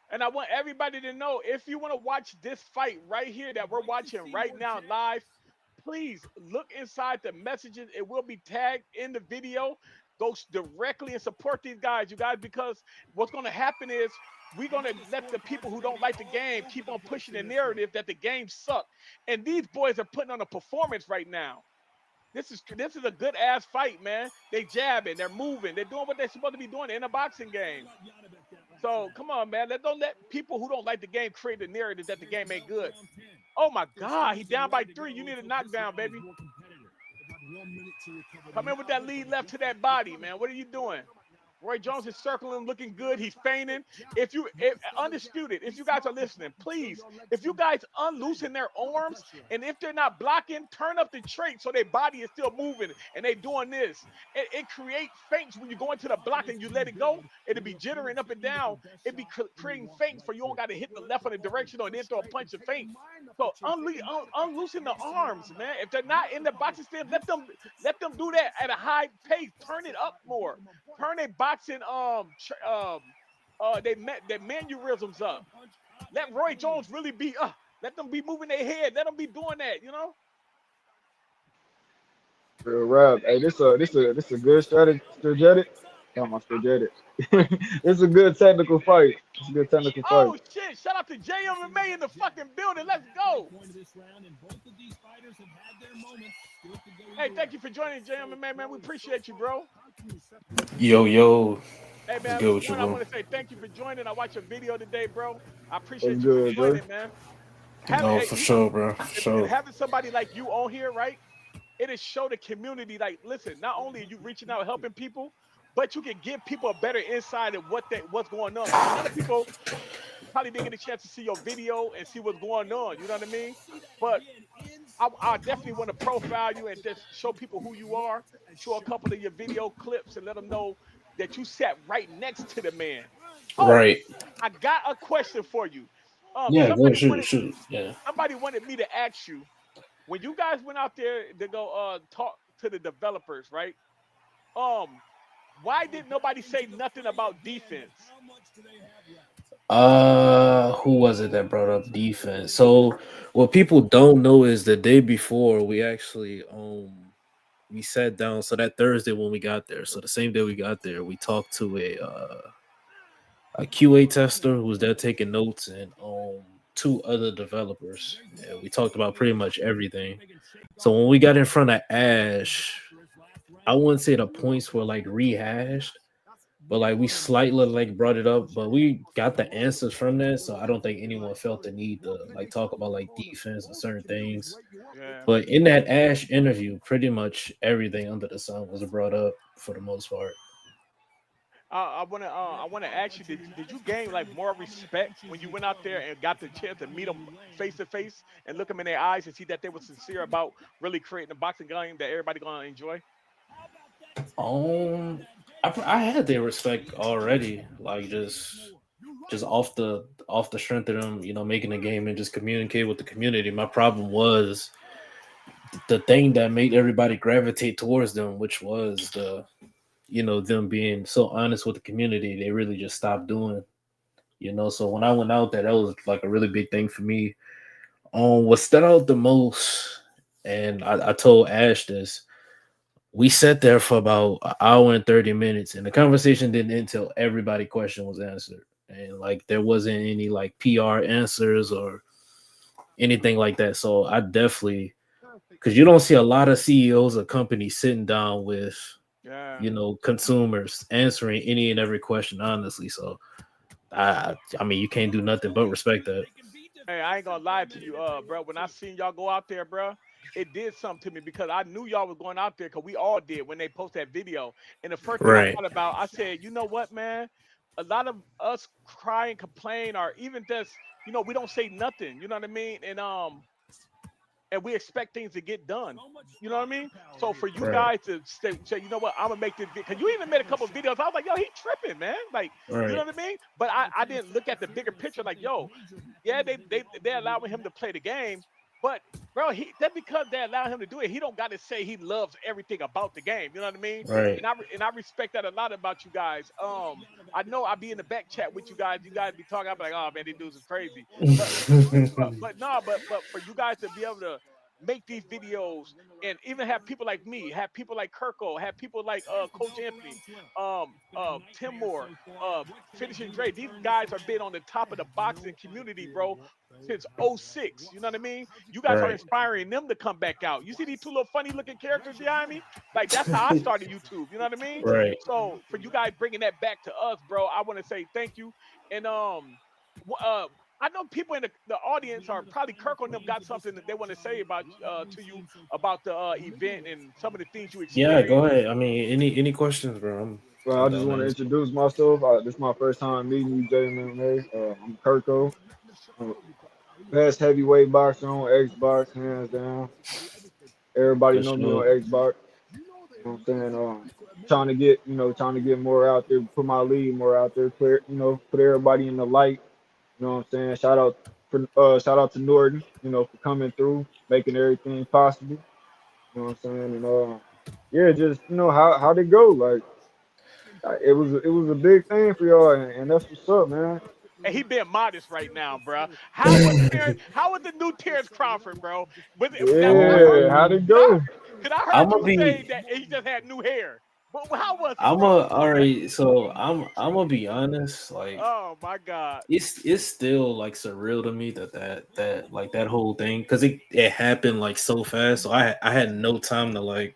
And I want everybody to know, if you want to watch this fight right here that we're watching right now live, please look inside the messages. It will be tagged in the video. Go directly and support these guys, you guys, because what's going to happen is we're going to let the people who don't like the game keep on pushing the narrative that the game sucks. And these boys are putting on a performance right now. This is a good ass fight, man. They jabbing, they're moving, they're doing what they're supposed to be doing in a boxing game. So come on, man. Don't let people who don't like the game create the narrative that the game ain't good. Oh my God, he down by 3. You need a knockdown, baby. Come in with that lead left to that body, man. What are you doing? Roy Jones is circling, looking good. He's feigning. If Undisputed, if you guys are listening, please, if you guys unloosen their arms and if they're not blocking, turn up the trait so their body is still moving and they doing this. It creates feints when you go into the block and you let it go. It'll be jittering up and down. It'll be creating feints for you don't got to hit the left on the direction or then throw a punch of feint. So unloosen the arms, man. If they're not in the boxing stand, let them do that at a high pace. Turn it up more. Turn their boxing their mannerisms up. Let Roy Jones really be let them be moving their head. Let them be doing that, you know. Real rap. Hey, this a good strategic. Come on, strategic. It's a good technical fight. It's a good technical fight. Oh shit! Shout out to JMMA in the fucking building. Let's go. Hey, thank you for joining JMMA, man. We appreciate you, bro. Yo. Hey, man. Good with you, I bro. want to say thank you for joining. I watched your video today, bro. I appreciate What's you for good, joining, bro? man. No, for sure, bro. For And sure. having somebody like you on here, right? It is show the community, like, listen, not only are you reaching out, helping people, but you can give people a better insight of what's going on. A lot of people probably didn't get a chance to see your video and see what's going on. You know what I mean? But I definitely want to profile you and just show people who you are. Show a couple of your video clips and let them know that you sat right next to the man. Oh, Right. I got a question for you. Yeah, go shoot. Yeah. Somebody wanted me to ask you, when you guys went out there to go talk to the developers, right? Why did nobody say nothing about defense? Who was it that brought up defense? So what people don't know is the day before we actually we sat down. So that Thursday when we got there, so the same day we got there, we talked to a QA tester who was there taking notes and 2 other developers. And we talked about pretty much everything. So when we got in front of Ash, I wouldn't say the points were like rehashed, but like we slightly like brought it up, but we got the answers from that. So I don't think anyone felt the need to like talk about like defense and certain things. Yeah. But in that Ash interview, pretty much everything under the sun was brought up for the most part. I wanna ask you, did you gain like more respect when you went out there and got the chance to meet them face to face and look them in their eyes and see that they were sincere about really creating a boxing game that everybody gonna enjoy? I had their respect already, like just off the strength of them, making a game and just communicate with the community. My problem was the thing that made everybody gravitate towards them, which was them being so honest with the community. They really just stopped doing, So when I went out there, that was like a really big thing for me. What stood out the most, and I told Ash this. We sat there for about an hour and 30 minutes, and the conversation didn't end until everybody's question was answered. And like there wasn't any like PR answers or anything like that. So I definitely, because you don't see a lot of CEOs of companies sitting down with consumers answering any and every question honestly. So I mean you can't do nothing but respect that. Hey, I ain't gonna lie to you, bro. When I seen y'all go out there, bro, it did something to me because I knew y'all was going out there because we all did when they posted that video. And the first thing I Right. thought about, I said, you know what, man? A lot of us cry and complain, or even just, we don't say nothing. You know what I mean? And we expect things to get done. You know what I mean? So for you Right. guys to say, you know what, I'm gonna make this because you even made a couple of videos. I was like, yo, he tripping, man. Like, you know Right. what I mean? But I didn't look at the bigger picture. Like, yo, yeah, they're allowing him to play the game, but bro, that because they allow him to do it, he don't got to say he loves everything about the game. You know what I mean? Right. And I respect that a lot about you guys. I know I'll be in the back chat with you guys. You guys be talking. I'm like, oh man, these dudes is crazy. But but for you guys to be able to make these videos and even have people like me, have people like Kirko, have people like Coach Anthony, Tim Moore, Finishing Dre. These guys have been on the top of the boxing community, bro, since '06. You know what I mean? You guys are Right. inspiring them to come back out. You see these two little funny looking characters behind me? Like that's how I started YouTube. You know what I mean? Right. So for you guys bringing that back to us, bro, I want to say thank you. And I know people in the audience are probably Kirk on them got something that they want to say about to you about the event and some of the things you Yeah, go experienced. ahead. I mean, any questions, bro? Well, I'm I just down to want to answer. introduce myself. This is my first time meeting you, JMMA. I'm Kirko. I'm best heavyweight boxer on Xbox, hands down. Everybody For know me on sure. Xbox. You know what I'm saying? Trying to get more out there, put my league more out there, put everybody in the light. You know what I'm saying? Shout out to Norton, for coming through, making everything possible. You know what I'm saying? And yeah, just how'd it go? Like it was a big thing for y'all, and that's what's up, man. And he being modest right now, bro. How was how was the new Terrence Crawford, bro? Now I heard Yeah, how'd it cause I go? cause I I'm heard gonna you say be. that he just had new hair. But how was it, I'm bro? a all right. So I'm gonna be honest. Like Oh my God. it's still like surreal to me that like that whole thing because it happened like so fast. So I had no time to like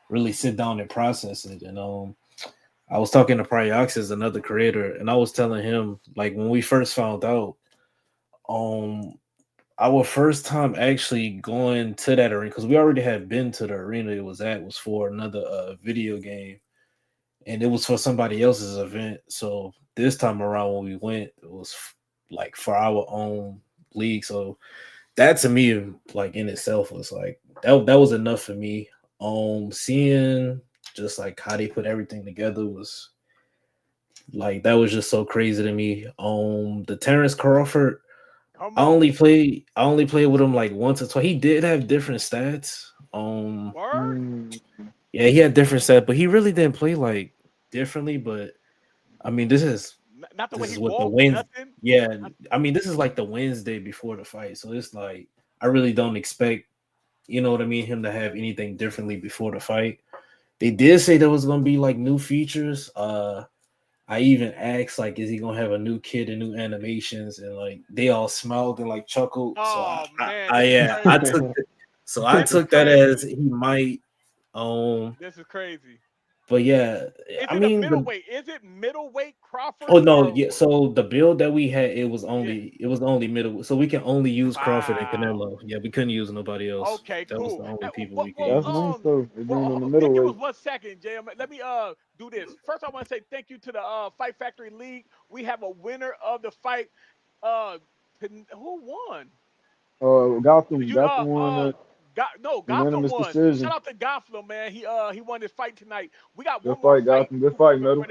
really sit down and process it. And I was talking to Pryoxis, another creator, and I was telling him like when we first found out, um, our first time actually going to that arena because we already had been to the arena it was for another video game, and it was for somebody else's event. So this time around when we went, it was like for our own league. So that to me, like in itself, was like that was enough for me. Seeing just like how they put everything together was like that was just so crazy to me. The Terrence Crawford, Come I on. only played with him like once or twice. He did have different stats. Word? Mm, Yeah, he had different stats, but he really didn't play like differently. But I mean, Not the way this he is what the walked, wins. nothing. Yeah, I mean, this is like the Wednesday before the fight, so it's like I really don't expect, you know what I mean, him to have anything differently before the fight. They did say there was gonna be like new features. I even asked like, is he gonna have a new kid and new animations? And like they all smiled and like chuckled. So Oh man, I this is yeah, crazy. I This is took that as crazy. he might. Um, This is crazy. but yeah, Is I it a mean the middleweight? Is it middleweight Crawford oh no, or yeah. So the build that we had, yeah? it was only middle. So we can only use Crawford and Wow. Canelo. Yeah, we couldn't use nobody else. Okay, That was cool. the only people we could Well, that's use. nice though. They're doing in the give us middleweight. 1 second, JM. Let me do this. First, I want to say thank you to the Fight Factory League. We have a winner of the fight. Uh, who won? Gotham You got the one got no Gotham unanimous won. Shout decision. out to Gotham, man. He won his fight tonight. We got Good one more fight, fight Gotham. Good fight, for Metal.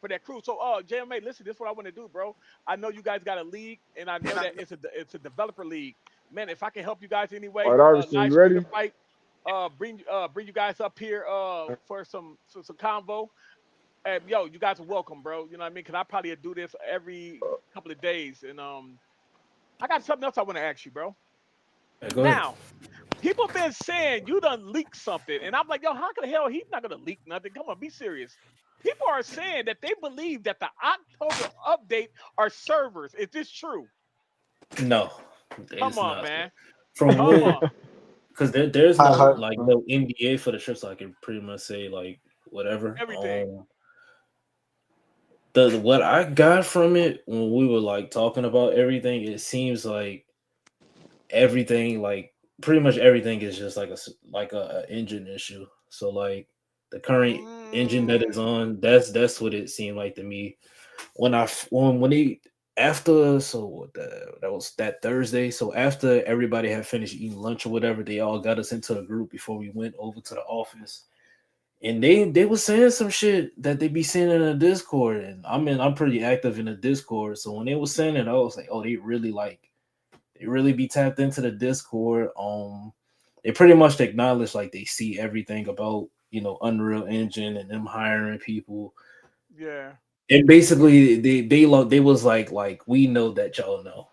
that crew. So JMA, listen, this is what I want to do, bro. I know you guys got a league, and I know that it's a developer league. Man, if I can help you guys All anyway, right, Iverson, live you stream the ready? fight. Bring you guys up here for some convo. And yo, you guys are welcome, bro. You know what I mean? Cause I probably do this every couple of days. And I got something else I want to ask you, bro. Yeah, go ahead. Now, people been saying you done leaked something, and I'm like, yo, how the hell he's not gonna leak nothing? Come on, be serious. People are saying that they believe that the October update are servers. Is this true? No, Come it's on, not. man. From Come what? on. Because there's I no hope like so. no NDA for the trip, so I can pretty much say like whatever. Everything. The what I got from it when we were like talking about everything, it seems like everything like pretty much everything is just like a engine issue. So like the current engine that is on, that's what it seemed like to me when they after so what that was that Thursday. So after everybody had finished eating lunch or whatever, they all got us into a group before we went over to the office. And they were saying some shit that they be saying in the Discord. And I'm pretty active in the Discord. So when they were saying it, I was like, oh, they really be tapped into the Discord. They pretty much acknowledge like they see everything about Unreal Engine and them hiring people. Yeah. And basically they was like we know that y'all know.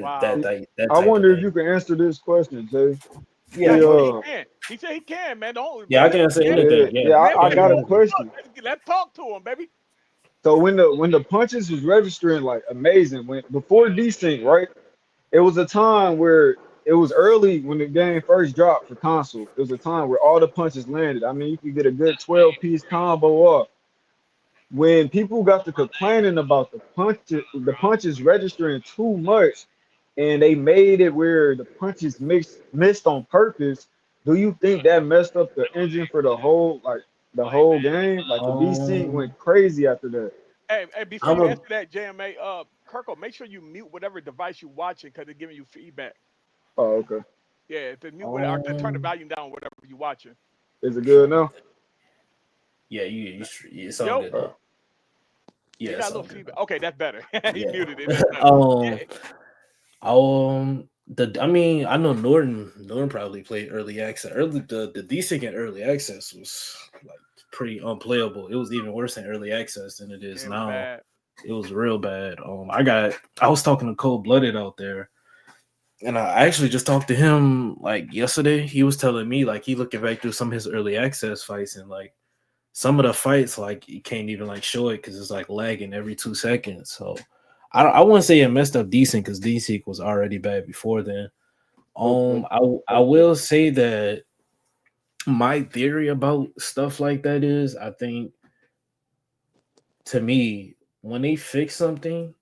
Wow. That I type wonder of if you thing. can answer this question, Jay. Yeah, Hey, he can. He said he can, man. Don't. Yeah, I can't say Yeah, anything. yeah, I got a Yeah. question. let's talk to him, baby. So when the punches was registering like amazing, when before desync, right? It was a time where it was early when the game first dropped for console. It was a time where all the punches landed. I mean, you could get a good 12-piece combo off. When people got to complaining about the punches registering too much, and they made it where the punches missed on purpose, do you think that messed up the engine for the whole game? Like the DC Um, went crazy after that. Hey, before I'm you a answer that, JMA, Kirko, make sure you mute whatever device you're watching because it's giving you feedback. Oh, okay. Yeah, to mute or to turn the um volume down, whatever you're watching. Is it good now? yeah, it sound Yo, good Uh, now. you Yeah, it got a little sound good feedback. now. Okay, that's better. He Yeah. muted it. That's better. um Yeah, I know Norton probably played early access. The decent in early access was like pretty unplayable. It was even worse in early access than it yeah, is it was now. bad. It was real bad. I was talking to Cold Blooded out there, and I actually just talked to him like yesterday. He was telling me like he looking back through some of his early access fights, and like some of the fights like you can't even like show it because it's like lagging every 2 seconds. So I wouldn't say it messed up decent because decent was already bad before then. okay. I will say that my theory about stuff like that is I think to me when they fix something,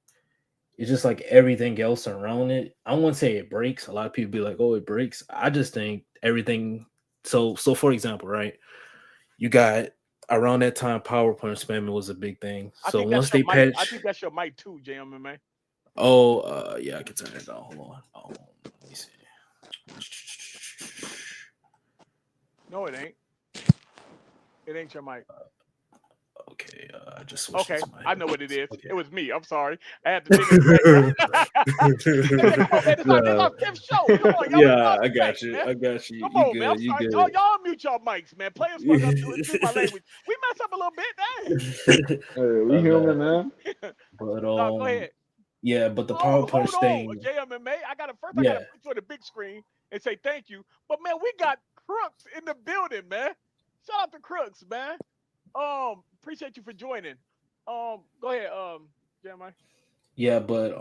it's just like everything else around it. I wouldn't say it breaks. A lot of people be like, "Oh, it breaks." I just think everything. So for example, right? You got around that time, PowerPoint spamming was a big thing. I So think that's once your they mic. I patch, think that's your mic too, JMA. yeah, I can turn it down. Hold on. Let me see. No, it ain't. It ain't your mic. Okay, I just switched it Okay, to my I know what it headphones. is. Okay. It was me. I'm sorry. I had to dig in the background. Hey, man, come on, man. This No. our fifth show. Come on, y'all. Let's Yeah, start I some got respect, you. man. I got you. Come You on, man. I'm good. You sorry. good. Y'all mute your mics, man. Players fuck up. Excuse my language. We mess up a little bit. Hey, we My human, bad. man. Dang. But No, go ahead. yeah, but the Oh, power hold punch on, thing, JMMA. I gotta yeah. put you on the big screen and say thank you. But man, we got Crooks in the building, man. Shout out to Crooks, man. Appreciate you for joining. Go ahead, Jeremiah. Yeah, but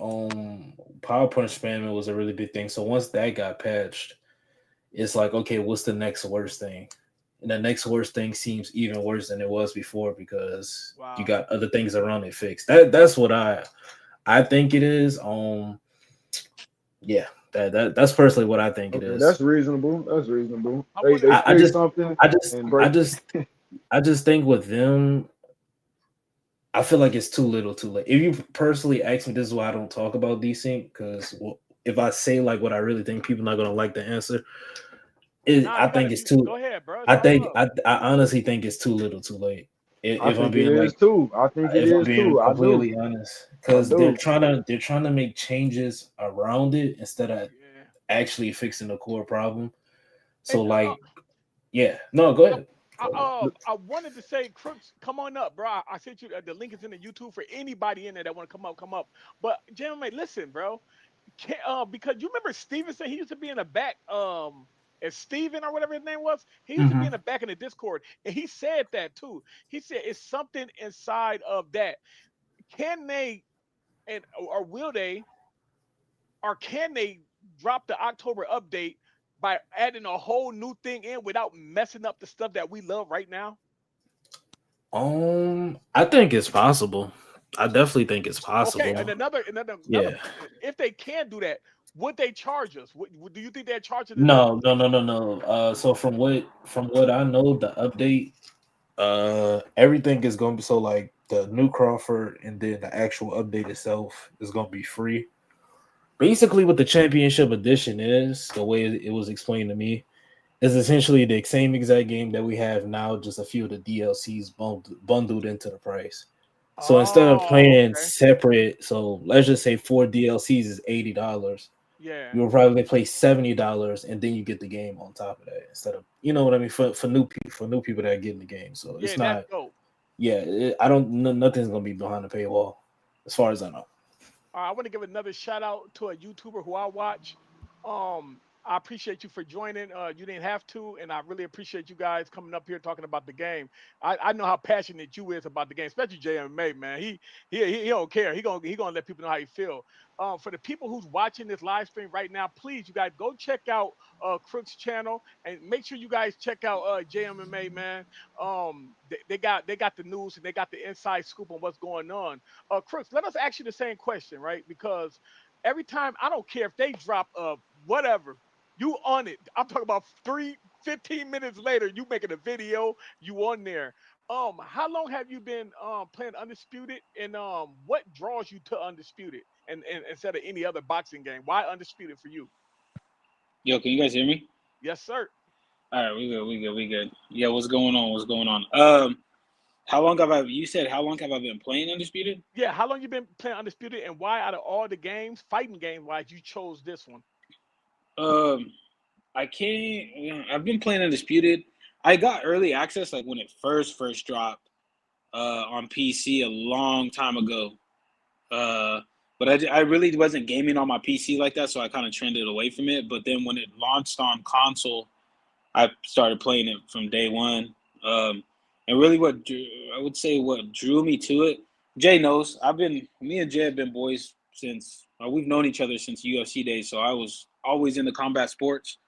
power punch spamming was a really big thing. So once that got patched, it's like, okay, what's the next worst thing? And the next worst thing seems even worse than it was before because you Wow. got other things around it fixed. That's what I think it is. Yeah, that's personally what I think it Okay, is. that's reasonable. That's reasonable. I They wanted they to. I, I fix just something I just and I break. just I just think with them, I feel like it's too little, too late. If you personally ask me, this is why I don't talk about desync because if I say like what I really think, people not gonna like the answer. Nah, I you think gotta. it's You too. go ahead, bro. I Talk think up. I honestly think it's too little, too late. I If I'm think it being is like, too. I think it if I'm is being too. I do. completely honest, I because do. they're trying to make changes around it instead of Yeah. actually fixing the core problem. Hey, So like, yeah, no, go ahead. Go ahead. I wanted to say, Crooks, come on up, bro. I sent you the link is in the YouTube for anybody in there that want to come up, come up. But Jeremy, listen, bro, because you remember Stevenson, he used to be in the back, as Steven or whatever his name was. He used to be in Mhm. the back in the Discord, and he said that too. He said it's something inside of that. Can they and or will they or can they drop the October update by adding a whole new thing in without messing up the stuff that we love right now? I think it's possible. I definitely think it's Okay, possible. and another Yeah. question: if they can do that, would they charge us? Do you think they're charging us? No. So from what I know, the update, everything is gonna be so like the new Crawford and then the actual update itself is gonna be free. Basically, what the championship edition is, the way it was explained to me, is essentially the same exact game that we have now, just a few of the DLCs bundled into the price. So instead of Oh, playing okay. separate, so let's just say 4 DLCs is $80. Yeah. You will probably play $70, and then you get the game on top of that instead of, you know what I mean, for new people that are getting the game. So Yeah, it's that's not, dope. yeah, I don't, nothing's gonna be behind the paywall, as far as I know. I want to give another shout out to a YouTuber who I watch. I appreciate you for joining. You didn't have to, and I really appreciate you guys coming up here talking about the game. I know how passionate you is about the game, especially JMA, man. He don't care. He gonna let people know how he feel. For the people who's watching this live stream right now, please, you guys go check out Crook's channel and make sure you guys check out JMMA, man. They got the news and they got the inside scoop on what's going on. Crooks, let us ask you the same question, right? Because every time, I don't care if they drop whatever, you on it. I'm talking about 15 minutes later, you making a video, you on there. How long have you been playing Undisputed, and what draws you to Undisputed and instead of any other boxing game? Why Undisputed for you? Yo, can you guys hear me? Yes, sir. All right, we good. Yeah, what's going on? What's going on? How long have I? You said how long have I been playing Undisputed? Yeah, how long you been playing Undisputed, and why out of all the games, fighting game wise, you chose this one? Um, I can't. I've been playing Undisputed. I got early access like when it first dropped on PC a long time ago. But I really wasn't gaming on my PC like that, so I kind of trended away from it. But then when it launched on console, I started playing it from day one. And really, I would say what drew me to it, Jay knows. Me and Jay have been boys since we've known each other since UFC days. So I was always into combat sports.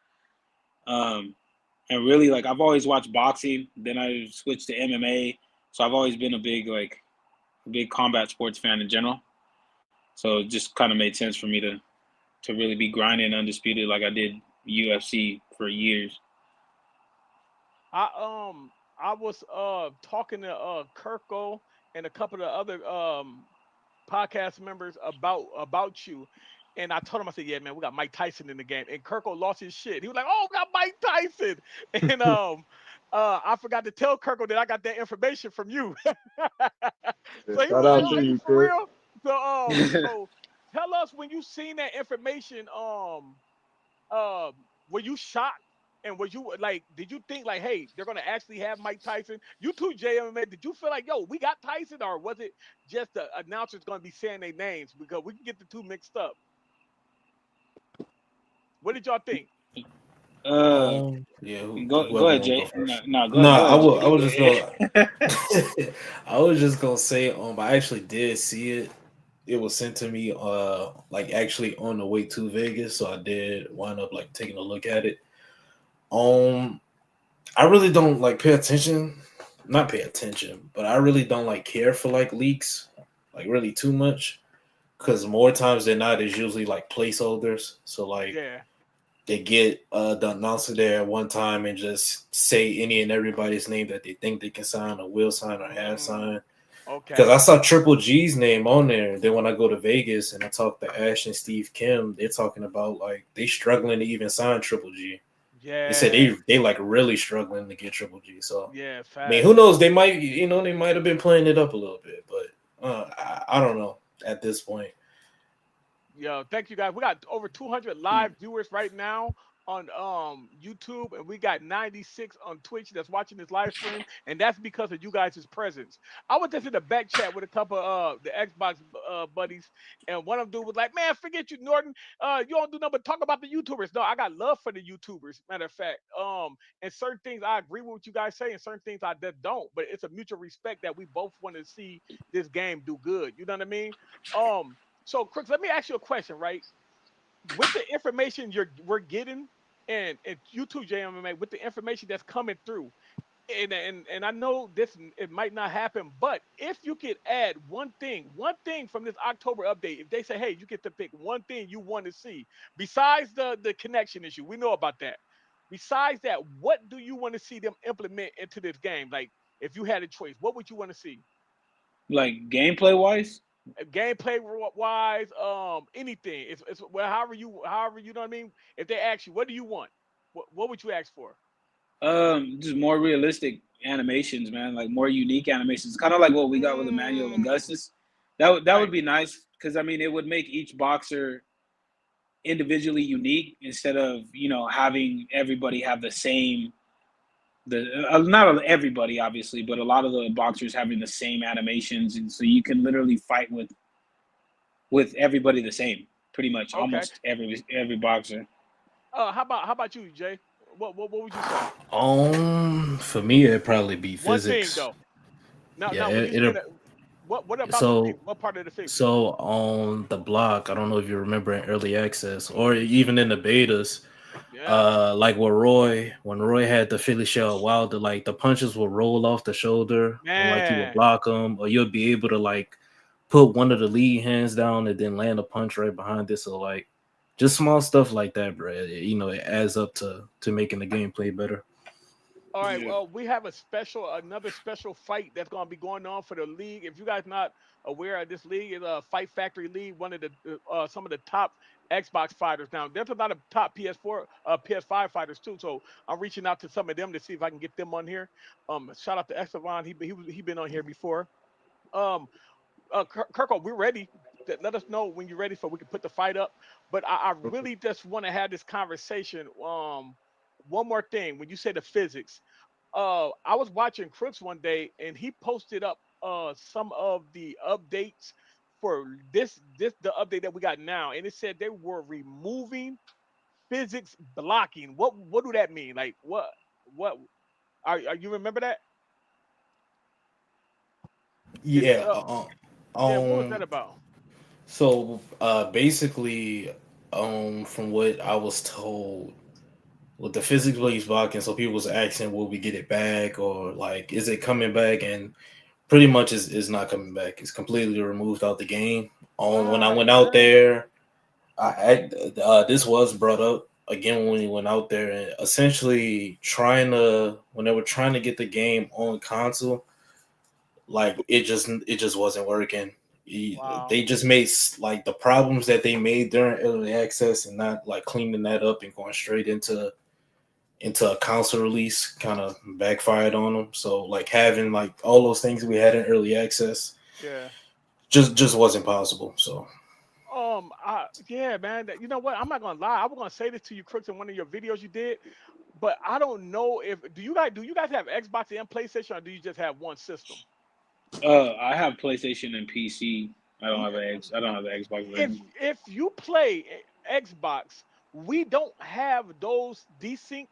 Um, and really, like I've always watched boxing. Then I switched to MMA. So I've always been a big combat sports fan in general. So it just kind of made sense for me to really be grinding Undisputed like I did UFC for years. I was talking to Kirko and a couple of other podcast members about you. And I told him, I said, yeah, man, we got Mike Tyson in the game. And Kirko lost his shit. He was like, oh, we got Mike Tyson. And I forgot to tell Kirko that I got that information from you. So he was Shout like, out oh, to are you you, for Chris. real? So tell us when you seen that information, uh, were you shocked? And was you like, did you think like, hey, they're gonna actually have Mike Tyson? You too, JMA. Did you feel like, yo, we got Tyson, or was it just the announcers gonna be saying their names because we can get the two mixed up? What did y'all think? uh, Yeah, go whoever ahead, want to go Jay. No, first. no, No, go ahead, I Jay. was Go just gonna, ahead. I was just gonna say, I actually did see it. It was sent to me, like actually on the way to Vegas, so I did wind up like taking a look at it. Um, I really don't like not pay attention, but I really don't like care for like leaks, like really too much, because more times than not, it's usually like placeholders. So like Yeah. they get the announcer there at one time and just say any and everybody's name that they think they can sign or will sign or have Mm, signed. Because okay. I saw Triple G's name on there. Then when I go to Vegas and I talk to Ash and Steve Kim, they're talking about like they struggling to even sign Triple G. They said Yeah. they like really struggling to get Triple G. So Yeah. I mean, who Facts. knows? They might have been playing it up a little bit, but I don't know at this point. Yo, thank you guys. We got over 200 live viewers right now on YouTube, and we got 96 on Twitch that's watching this live stream, and that's because of you guys' presence. I was just in the back chat with a couple of the Xbox buddies, and one of them dude was like, "Man, forget you, Norton. You don't do nothing but talk about the YouTubers." No, I got love for the YouTubers. Matter of fact, and certain things I agree with what you guys say, and certain things I just don't. But it's a mutual respect that we both want to see this game do good. You know what I mean? Um. So, Crooks, let me ask you a question, right? With the information we're getting, and you too, JMMA, with the information that's coming through, and I know this it might not happen, but if you could add one thing from this October update, if they say, hey, you get to pick one thing you want to see besides the connection issue, we know about that. Besides that, what do you want to see them implement into this game? Like, if you had a choice, what would you want to see? Like gameplay wise. Gameplay wise, anything. It's well, however you know what I mean. If they ask you, what do you want? What would you ask for? Just more realistic animations, man. Like more unique animations, kind of like what we got with Emmanuel Mm, Augustus. That would right. be nice because I mean it would make each boxer individually unique instead of having everybody have the same. Not everybody obviously, but a lot of the boxers having the same animations, and so you can literally fight with everybody the same, pretty much Okay. almost every boxer. How about you, Jay? What would you say? For me, it'd probably be One thing physics. though. Now, Yeah, now when you say it'll. that, what about the So what part of the physics? so on the block, I don't know if you remember in early access or even in the betas, Yeah, like with Roy, when Roy had the Philly shell Wilder, like the punches will roll off the shoulder when like you would man. block them, or you'll be able to like put one of the lead hands down and then land a punch right behind it. So like just small stuff like that, bro. It adds up to making the gameplay better. All right. Yeah. Well, we have another special fight that's going to be going on for the league. If you guys not aware of this league, is a Fight Factory League, one of the some of the top Xbox fighters. Now, there's a lot of top PS4, PS5 fighters too. So I'm reaching out to some of them to see if I can get them on here. Shout out to Esteban. He been on here before. Um, Kirko, we're ready. Let us know when you're ready so we can put the fight up. But I really just want to have this conversation. One more thing. When you say the physics, I was watching Crooks one day and he posted up some of the updates for this the update that we got now, and it said they were removing physics blocking. What do that mean? Like what are you remember that? Did Yeah. yeah, what was Um. that about? So basically, from what I was told, with the physics based blocking, so people was asking, will we get it back or like is it coming back? And pretty much is not coming back. It's completely removed out the game. When I Right, went out right. there, this was brought up again when we went out there, and essentially trying to when they were trying to get the game on console, like it just wasn't working. Wow. They just made like the problems that they made during early access and not like cleaning that up and going straight into a console release kind of backfired on them. So like having like all those things we had in early access Yeah. just wasn't possible. So Yeah, man. You know what? I'm not gonna lie. I was gonna say this to you, Crooks, in one of your videos you did, but I don't know if do you guys have Xbox and PlayStation, or do you just have one system? I have PlayStation and PC. I don't have the Xbox if version. if you play Xbox, we don't have those desync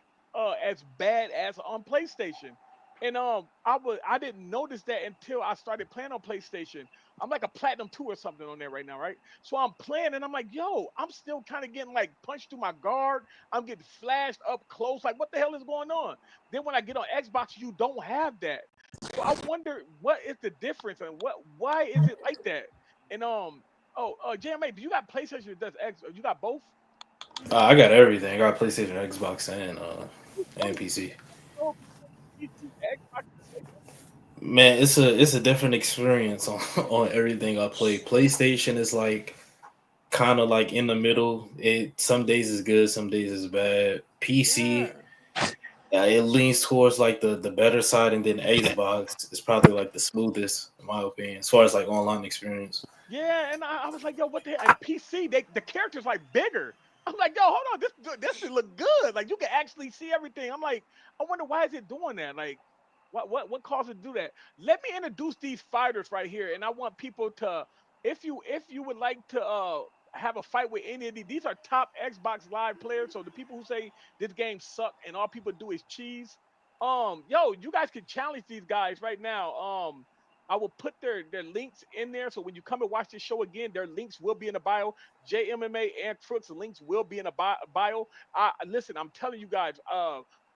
as bad as on PlayStation. And I didn't notice that until I started playing on PlayStation. I'm like a platinum 2 or something on there right now, right? So I'm playing and I'm like, yo, I'm still kind of getting like punched through my guard. I'm getting flashed up close. Like, what the hell is going on? Then when I get on Xbox, you don't have that. So I wonder what is the difference and why is it like that? And oh, JMA, do you got PlayStation or does X? You got both? I got everything. I got PlayStation, Xbox, and Oh, PC. oh, PC, Xbox at the same Man, it's a different experience on on everything I play. PlayStation is like kind of like in the middle. It some days is good, some days is bad. PC, time. it leans towards like the better side, and then Xbox is probably like the smoothest in my opinion, as far as like online experience. Yeah, and I was like, yo, what the hell? And PC, the characters like bigger. I'm like, yo, hold on, this should look good. Like you can actually see everything. I'm like, I wonder why is it doing that? Like, what caused it to do that? Let me introduce these fighters right here, and I want people to, if you would like to have a fight with any of these are top Xbox Live players. So the people who say this game suck and all people do is cheese, yo, you guys can challenge these guys right now. I will put their links in there. So when you come and watch this show again, their links will be in the bio. JMMA and Crooks links will be in the bio. Listen, I'm telling you guys,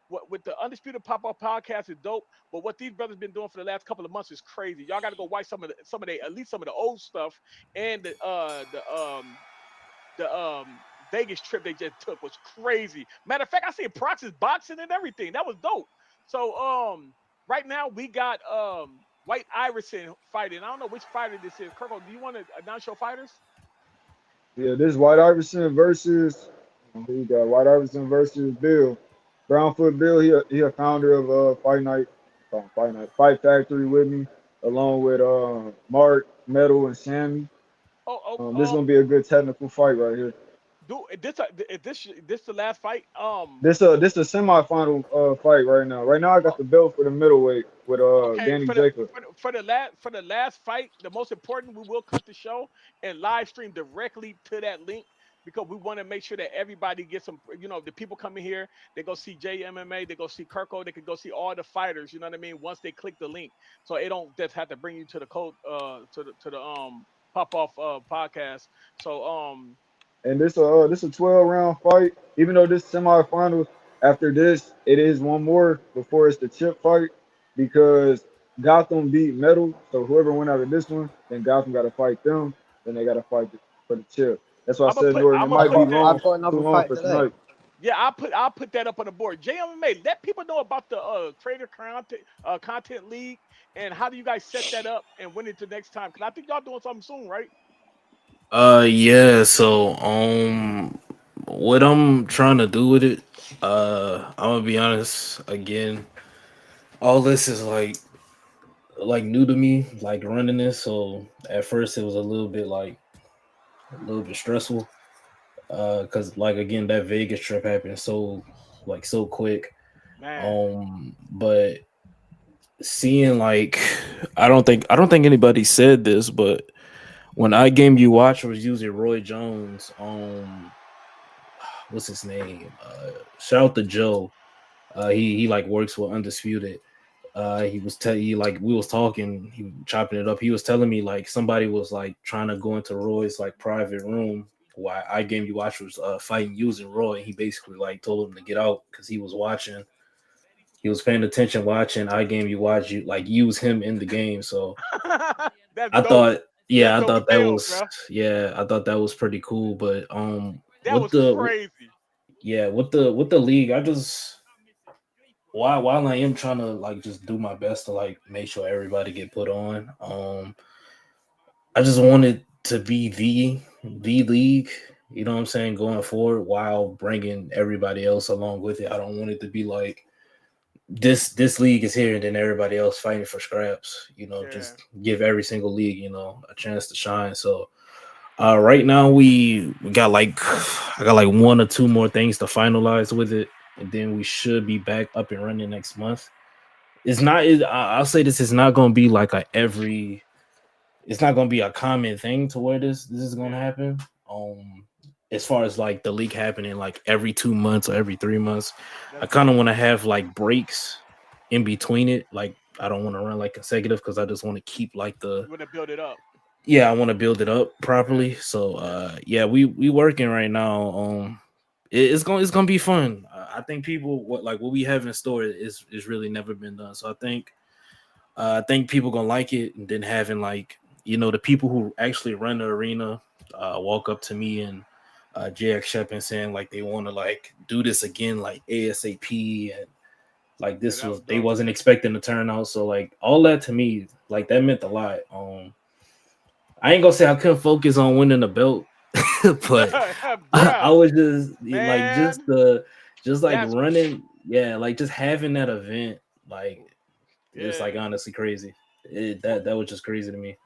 what with the Undisputed Pop Off Podcast is dope. But what these brothers been doing for the last couple of months is crazy. Y'all got to go watch some of the at least some of the old stuff and the Vegas trip they just took was crazy. Matter of fact, I seen Prox's boxing and everything. That was dope. So right now we got White Iverson fighting. I don't know which fighter this is. Kirko, do you want to announce your fighters? Yeah, this White Iverson versus who you got? White Iverson versus Bill. Brownfoot Bill, he a founder of Fight Factory with me, along with Mark, Metal, and Sammy. This is gonna be a good technical fight right here. Do is this the last fight? This a semifinal fight right now. Right now I got the belt for the middleweight with Okay, Danny Jacob. for the last fight, the most important, we will cut the show and live stream directly to that link because we want to make sure that everybody gets some. The people coming here, they go see JMMA, they go see Kirko, they can go see all the fighters. You know what I mean? Once they click the link, so it don't just have to bring you to the code to the pop off podcast. So And this a 12 round fight. Even though this semifinal, after this, it is one more before it's the chip fight because Gotham beat Metal. So whoever went out of this one, then Gotham got to fight them. Then they got to fight for the chip. That's why I I'm gonna said, put Jordan, I'm it gonna might put be that. long, I've got too another long fight for today. tonight. Yeah, I'll put that up on the board. JMMA, let people know about the creator content league and how do you guys set that up and when it's the next time? Because I think y'all doing something soon, right? Yeah, so what I'm trying to do with it, I'm gonna be honest again, all this is like new to me, like running this. So at first it was a little bit stressful. Cause like again that Vegas trip happened so quick. Man. But seeing like I don't think anybody said this, but when I Game You Watch was using Roy Jones, what's his name? Shout out to Joe. He like works with Undisputed. He like we was talking, he was chopping it up. He was telling me like somebody was like trying to go into Roy's like private room while I Game You Watch was fighting using Roy. And he basically like told him to get out because he was watching. He was paying attention watching I Game You Watch you like use him in the game. So That's I dope. thought That's I dope as thought that hell, was bro. I thought that was pretty cool. But That with was the crazy. with the league, I just while I am trying to like just do my best to like make sure everybody get put on, I just wanted to be the league, you know what I'm saying, going forward while bringing everybody else along with it. I don't want it to be like this league is here and then everybody else fighting for scraps, Yeah. just give every single league, a chance to shine. So right now we got like I got like one or two more things to finalize with it, and then we should be back up and running next month. I'll say this is not going to be like it's not going to be a common thing to where this is going to Yeah. happen. As far as like the league happening like every 2 months or every 3 months, I That's kind of dope. want to have like breaks in between it. Like I don't want to run like consecutive because I just want to keep like You want to build it up. I want to build it up Yeah. properly. So yeah, we working right now. It's gonna be fun. I think people what we have in store is really never been done. So I think people gonna like it, and then having like the people who actually run the arena walk up to me and JX Shep and saying like they want to like do this again like ASAP, and like Yeah, this that was was they dope. wasn't expecting to turn out. So like all that to me like that meant a lot. I ain't gonna say I couldn't focus on winning the belt, but I Bruh, was just like man, just like that's running, yeah, like just having that event, like it's like yeah. honestly crazy. Well, That was just crazy to me.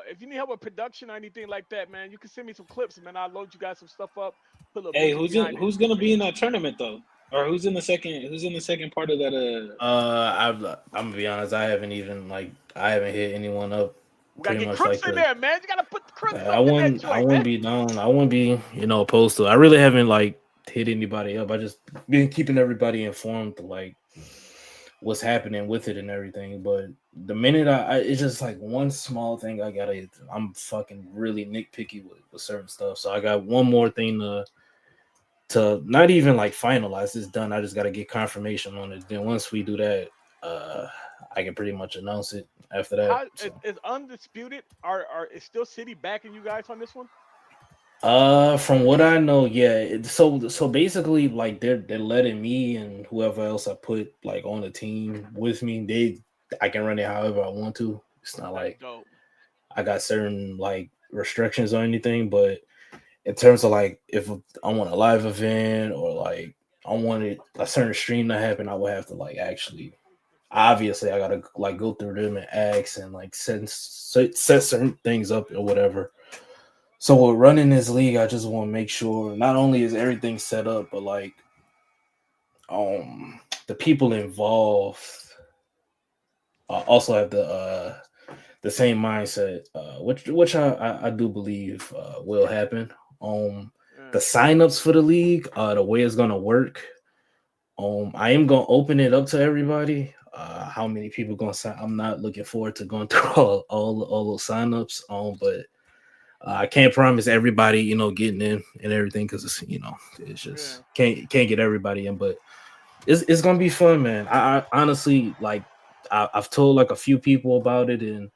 if you need help with production or anything like that, man, you can send me some clips, man. I'll load you guys some stuff up, put a little Hey, music behind it. who's gonna be in that tournament though? Or who's in the second part of that I'm gonna be honest, I haven't hit anyone up We gotta pretty get much Crooks like in the there, man. You gotta put the Crooks I up in that wouldn't I joint, man. wouldn't be down. I wouldn't be, opposed to it. I really haven't like hit anybody up. I just been keeping everybody informed like what's happening with it and everything. But the minute it's just like one small thing I'm fucking really nitpicky with certain stuff. So I got one more thing to not even like finalize. It's done. I just got to get confirmation on it. Then once we do that, I can pretty much announce it after that. How So. is Undisputed? Is still City backing you guys on this one? From what I know, yeah. So basically, like they're letting me and whoever else I put like on the team with me. I can run it however I want to. It's not That's like dope. I got certain like restrictions or anything. But in terms of like if I want a live event or like I wanted a certain stream to happen, I would have to like actually. Obviously, I gotta like go through them and ask and like set certain things up or whatever. So with running this league, I just want to make sure not only is everything set up, but like the people involved also have the same mindset, which I do believe will happen. Yeah. The signups for the league, the way it's gonna work. I am gonna open it up to everybody. How many people gonna sign? I'm not looking forward to going through all those signups. But I can't promise everybody, getting in and everything because it's Yeah. just can't get everybody in, but it's gonna be fun, man. I honestly like I've told like a few people about it, and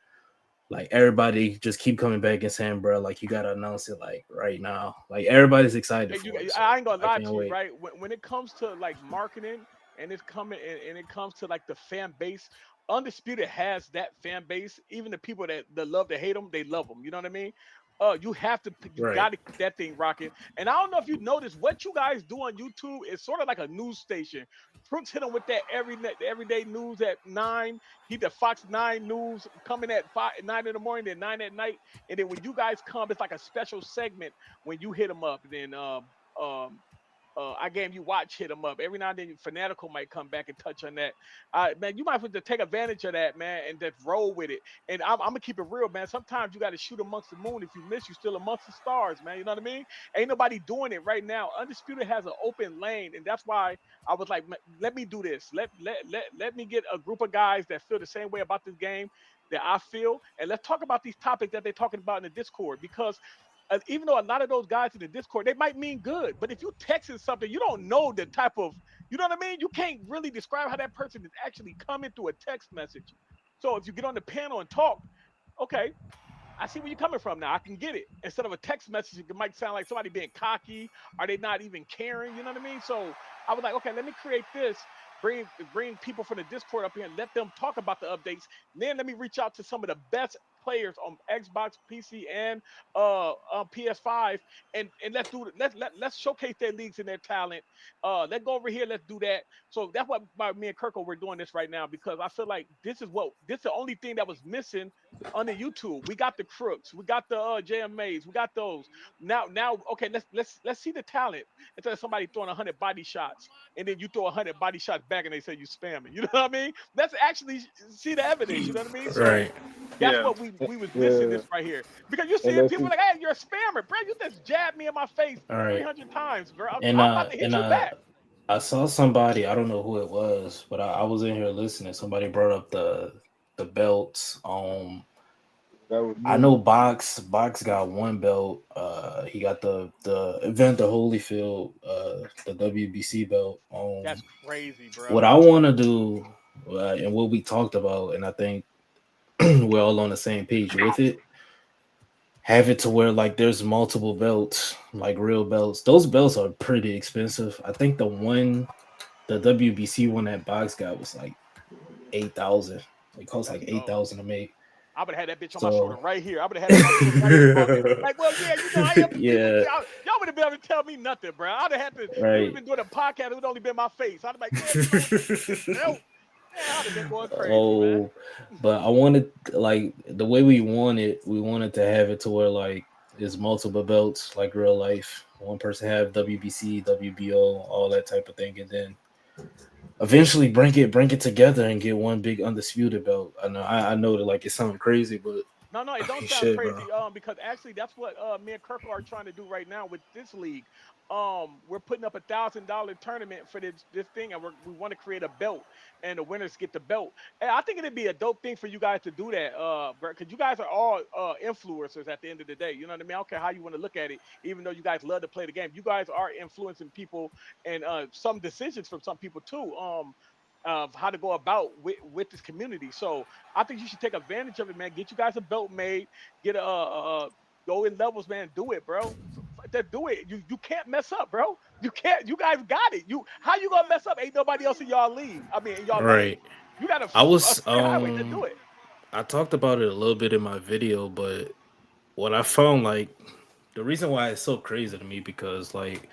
like everybody just keep coming back and saying, bro, like you gotta announce it like right now. Like everybody's excited And for it, so I ain't gonna I lie can't to you, wait. right? When it comes to like marketing and it's coming and it comes to like the fan base, Undisputed has that fan base. Even the people that love to hate them, they love them. You know what I mean? You Right, got to keep that thing rocking. And I don't know if you noticed what you guys do on YouTube is sort of like a news station. Crooks hit him with that everyday news at 9. He the Fox 9 news coming at 9 in the morning, then 9 at night. And then when you guys come, it's like a special segment when you hit them up. Then um I gave you watch hit them up. Every now and then Fanatical might come back and touch on that. Man, you might have to take advantage of that, man, and just roll with it. And I'm gonna keep it real, man. Sometimes you got to shoot amongst the moon. If you miss, you still amongst the stars, man. You know what I mean? Ain't nobody doing it right now. Undisputed has an open lane, and that's why I was like, let me do this. Let me get a group of guys that feel the same way about this game that I feel, and let's talk about these topics that they're talking about in the Discord because even though a lot of those guys in the Discord, they might mean good, but if you texting something, you don't know the type of, you know what I mean? You can't really describe how that person is actually coming through a text message. So if you get on the panel and talk, okay, I see where you're coming from now. I can get it. Instead of a text message, it might sound like somebody being cocky. Are they not even caring? You know what I mean? So I was like, okay, let me create this. Bring people from the Discord up here and let them talk about the updates. Then let me reach out to some of the best players on Xbox, PC, and PS5, and let's showcase their leagues and their talent. Let's go over here. Let's do that. So that's what me and Kirko we're doing this right now because I feel like this is the only thing that was missing on the YouTube. We got the crooks, we got the JMAs, we got those. Now, okay, let's see the talent. Instead of somebody throwing 100 body shots, and then you throw 100 body shots back, and they say you spamming. You know what I mean? Let's actually see the evidence. You know what I mean? So right, that's Yeah. what we was missing Yeah, this right here because you see and it, that's people like, hey, you're a spammer, bro. You just jabbed me in my face all right. 300 times, bro. And I'm about to hit you back. I saw somebody, I don't know who it was, but I was in here listening. Somebody brought up the belts. that was I me. know Box got one belt. He got the event the Holyfield, the WBC belt. That's crazy, bro. What I want to do, and what we talked about, and I think we're all on the same page with it. Have it to where like there's multiple belts, like real belts. Those belts are pretty expensive. I think the WBC one that Box got was like 8,000. It costs That's like eight dope. thousand to make. I would have had that bitch on my shoulder So right here. I would have had it on my shoulder right here, bro. Like, well, yeah, you know, I am the people. yeah, Y'all would have been able to tell me nothing, bro. I'd have had to. We would have right. been doing a podcast. It would only been my face. I'd be like, man, you know, no, man, I'd have been going crazy, man. Oh, but I wanted like the way we wanted to have it to where like there's multiple belts, like real life. One person have WBC, WBO, all that type of thing, and then eventually bring it together and get one big undisputed belt. I know that like it sounds crazy, but No, no, it don't sound shit, bro. crazy. Because actually, that's what me and Kirk are trying to do right now with this league. we're putting up $1,000 tournament for this thing, and we want to create a belt, and the winners get the belt. And I think it'd be a dope thing for you guys to do that, because you guys are all influencers at the end of the day. You know what I mean? I don't care how you want to look at it, even though you guys love to play the game. You guys are influencing people and some decisions from some people too. Of how to go about with this community. So I think you should take advantage of it, man. Get you guys a belt made. Get go in levels, man. Do it, bro. Just do it. You can't mess up, bro. You can't. You guys got it. How you gonna mess up? Ain't nobody else in y'all league. I mean, in y'all lane. Right. You got I a was straight highway. Just do it. I talked about it a little bit in my video, but what I found, like, the reason why it's so crazy to me, because like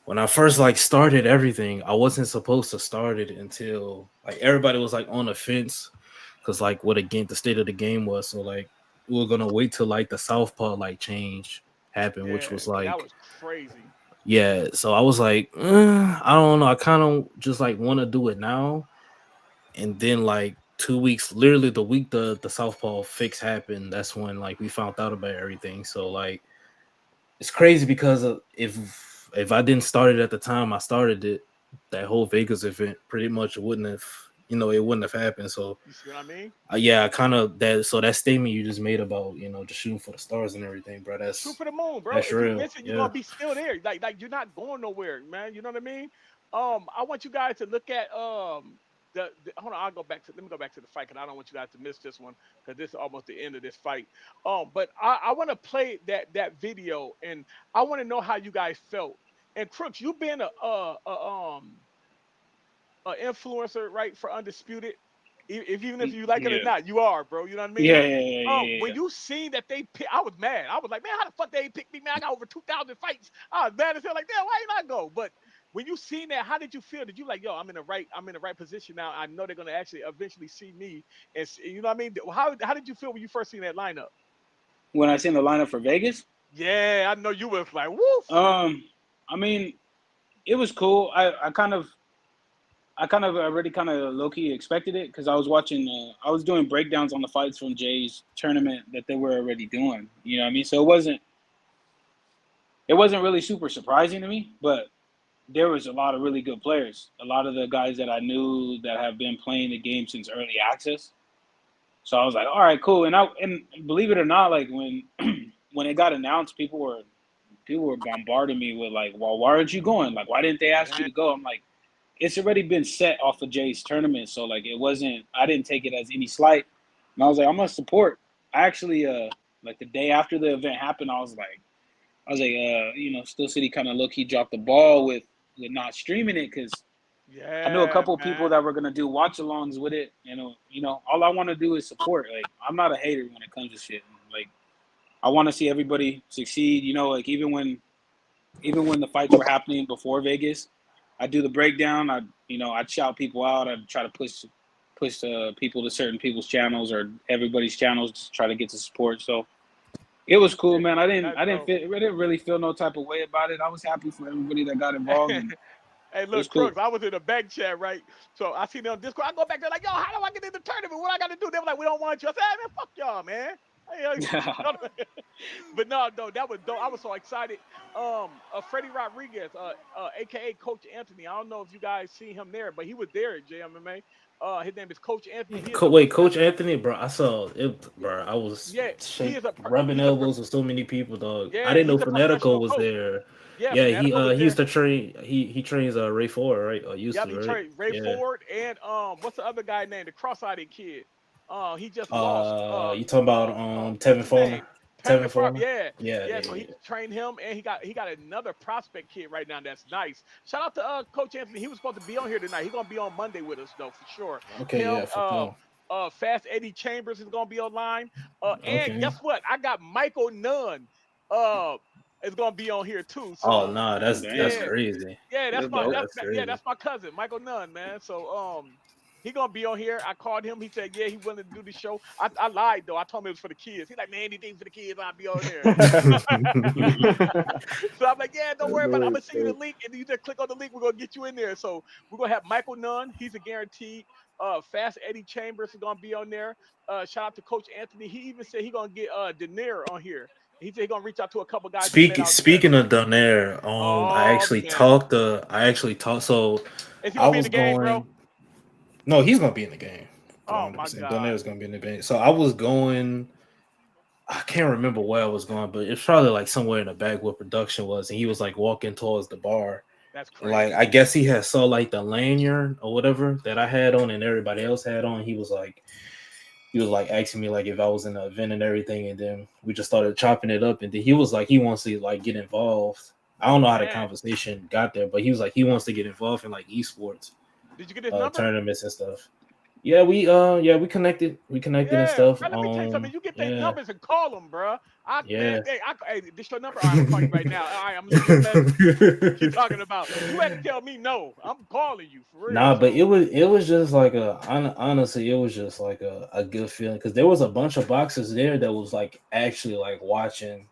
when I first like started everything, I wasn't supposed to start it until like everybody was like on the fence, because like what again the state of the game was. So like we were gonna wait till like the Southpaw like change happened, which Yeah, was that like, was crazy. yeah. So I was like, I don't know. I kind of just like want to do it now, and then like 2 weeks, literally the week the Southpaw fix happened, that's when like we found out about everything. So like it's crazy because if I didn't start it at the time I started it, that whole Vegas event pretty much wouldn't have, it wouldn't have happened. So You see what I mean? yeah, I kind of that. So that statement you just made about just shooting for the stars and everything, bro. Shoot That's for the moon, bro. that's If you real. miss it, you're Yeah. gonna be still there. Like you're not going nowhere, man. You know what I mean? I want you guys to look at the hold on. Let me go back to the fight because I don't want you guys to miss this one because this is almost the end of this fight. But I want to play that video and I want to know how you guys felt. And Crooks, you being a influencer, right, for Undisputed. Even if you like it or Yeah. not, you are, bro. You know what I mean? Yeah. When you seen that I was mad. I was like, man, how the fuck they ain't pick me, man? I got over 2,000 fights. I was mad as hell. Like, damn, why ain't I go? But when you seen that, how did you feel? Did you like, yo, I'm in the right position now. I know they're gonna actually eventually see me, and you know what I mean? How did you feel when you first seen that lineup? When I seen the lineup for Vegas, Yeah, I know you was like, woof. I mean, it was cool. I kind of already kind of low key expected it because I was watching. I was doing breakdowns on the fights from Jay's tournament that they were already doing. You know what I mean? So it wasn't really super surprising to me, but there was a lot of really good players. A lot of the guys that I knew that have been playing the game since early access. So I was like, all right, cool. And believe it or not, like when when it got announced, people were bombarding me with like, well, why aren't you going? Like, why didn't they ask you Man, to go? I'm like, it's already been set off of Jay's tournament, so like it wasn't. I didn't take it as any slight, and I was like, I'm gonna support. I actually like the day after the event happened, Steel City kind of low key dropped the ball with not streaming it because I knew a yeah, couple of people man. that were gonna do watch alongs with it. All I want to do is support. Like I'm not a hater when it comes to shit. Like I want to see everybody succeed. Like even when the fights were happening before Vegas, I do the breakdown. I'd shout people out. I'd try to push people to certain people's channels or everybody's channels to try to get the support. So it was cool, man. I didn't That's I didn't dope. feel I didn't really feel no type of way about it. I was happy for everybody that got involved, and Hey, it was look, cool. Crooks, I was in a back chat, right? So I seen them on Discord. I go back there like, yo, how do I get in the tournament? What I got to do? They were like, we don't want you. I said, hey, man, fuck y'all, man. But no, that was dope. I was so excited. Freddie Rodriguez, aka Coach Anthony. I don't know if you guys see him there, but he was there at JMMA. His name is Coach Anthony. He is a Wait, professional. Coach Anthony, bro. I saw it, bro. I was Yeah, rubbing he's a elbows with so many people, dog. I yeah, didn't know he's a Fanatico professional was coach. there. Yeah, Yeah, Fanatico was he there. used to train. He trains Ray Ford, right? Or used Yep, to, he right? trained Ray Yeah. Ford and what's the other guy named the cross-eyed kid? He just lost. You talking about What's Tevin his name? Farmer? Tevin Farmer? Yeah, Yeah, yeah. yeah, So he yeah. trained him, and he got another prospect kid right now. That's nice. Shout out to Coach Anthony. He was supposed to be on here tonight. He's gonna be on Monday with us though for sure. Okay, Him, yeah, for sure. Fast Eddie Chambers is gonna be online. And Okay. guess what? I got Michael Nunn. Uh, is gonna be on here too. Oh So no, Oh that's damn, yeah, crazy. yeah, that's dope. That's yeah, crazy. that's my cousin, Michael Nunn, man. So he gonna be on here. I called him. He said, yeah, he willing to do the show. I lied though. I told him it was for the kids. He's like, man, anything for the kids, I'll be on there. So I'm like, yeah, don't worry about it. I'm gonna send you the link, and you just click on the link. We're gonna get you in there. So we're gonna have Michael Nunn. He's a guaranteed. Fast Eddie Chambers is gonna be on there. Shout out to Coach Anthony. He even said he gonna get Denier on here. He said he's gonna reach out to a couple guys that played Speaking out there. speaking of Donaire, Oh man, I actually talked. So is he I gonna be in was the game, bro? going. No, he's gonna be in the game. Oh 100. my percent God, Donaire's gonna be in the game. So I was going. I can't remember where I was going, but it's probably like somewhere in the back where production was, and he was like walking towards the bar. that's And like crazy. I guess he had saw like the lanyard or whatever that I had on and everybody else had on. He was like asking me like if I was in the event and everything, and then we just started chopping it up. And then he was like he wants to like get involved. I don't know how the Man, conversation got there, but he was like he wants to get involved in like esports did you get his number? tournaments and stuff. Yeah, we connected. We connected and Yeah, stuff. bro, let me tell you something. You get their Yeah, numbers and call them, bro. Man, yeah. hey, this your number? All right, I'm gonna call you right now. All right, I'm gonna leave you a message. What you talking about? You had to tell me no. I'm calling you for real. Nah, but So it was just like honestly, it was just like a good feeling because there was a bunch of boxers there that was like actually like watching,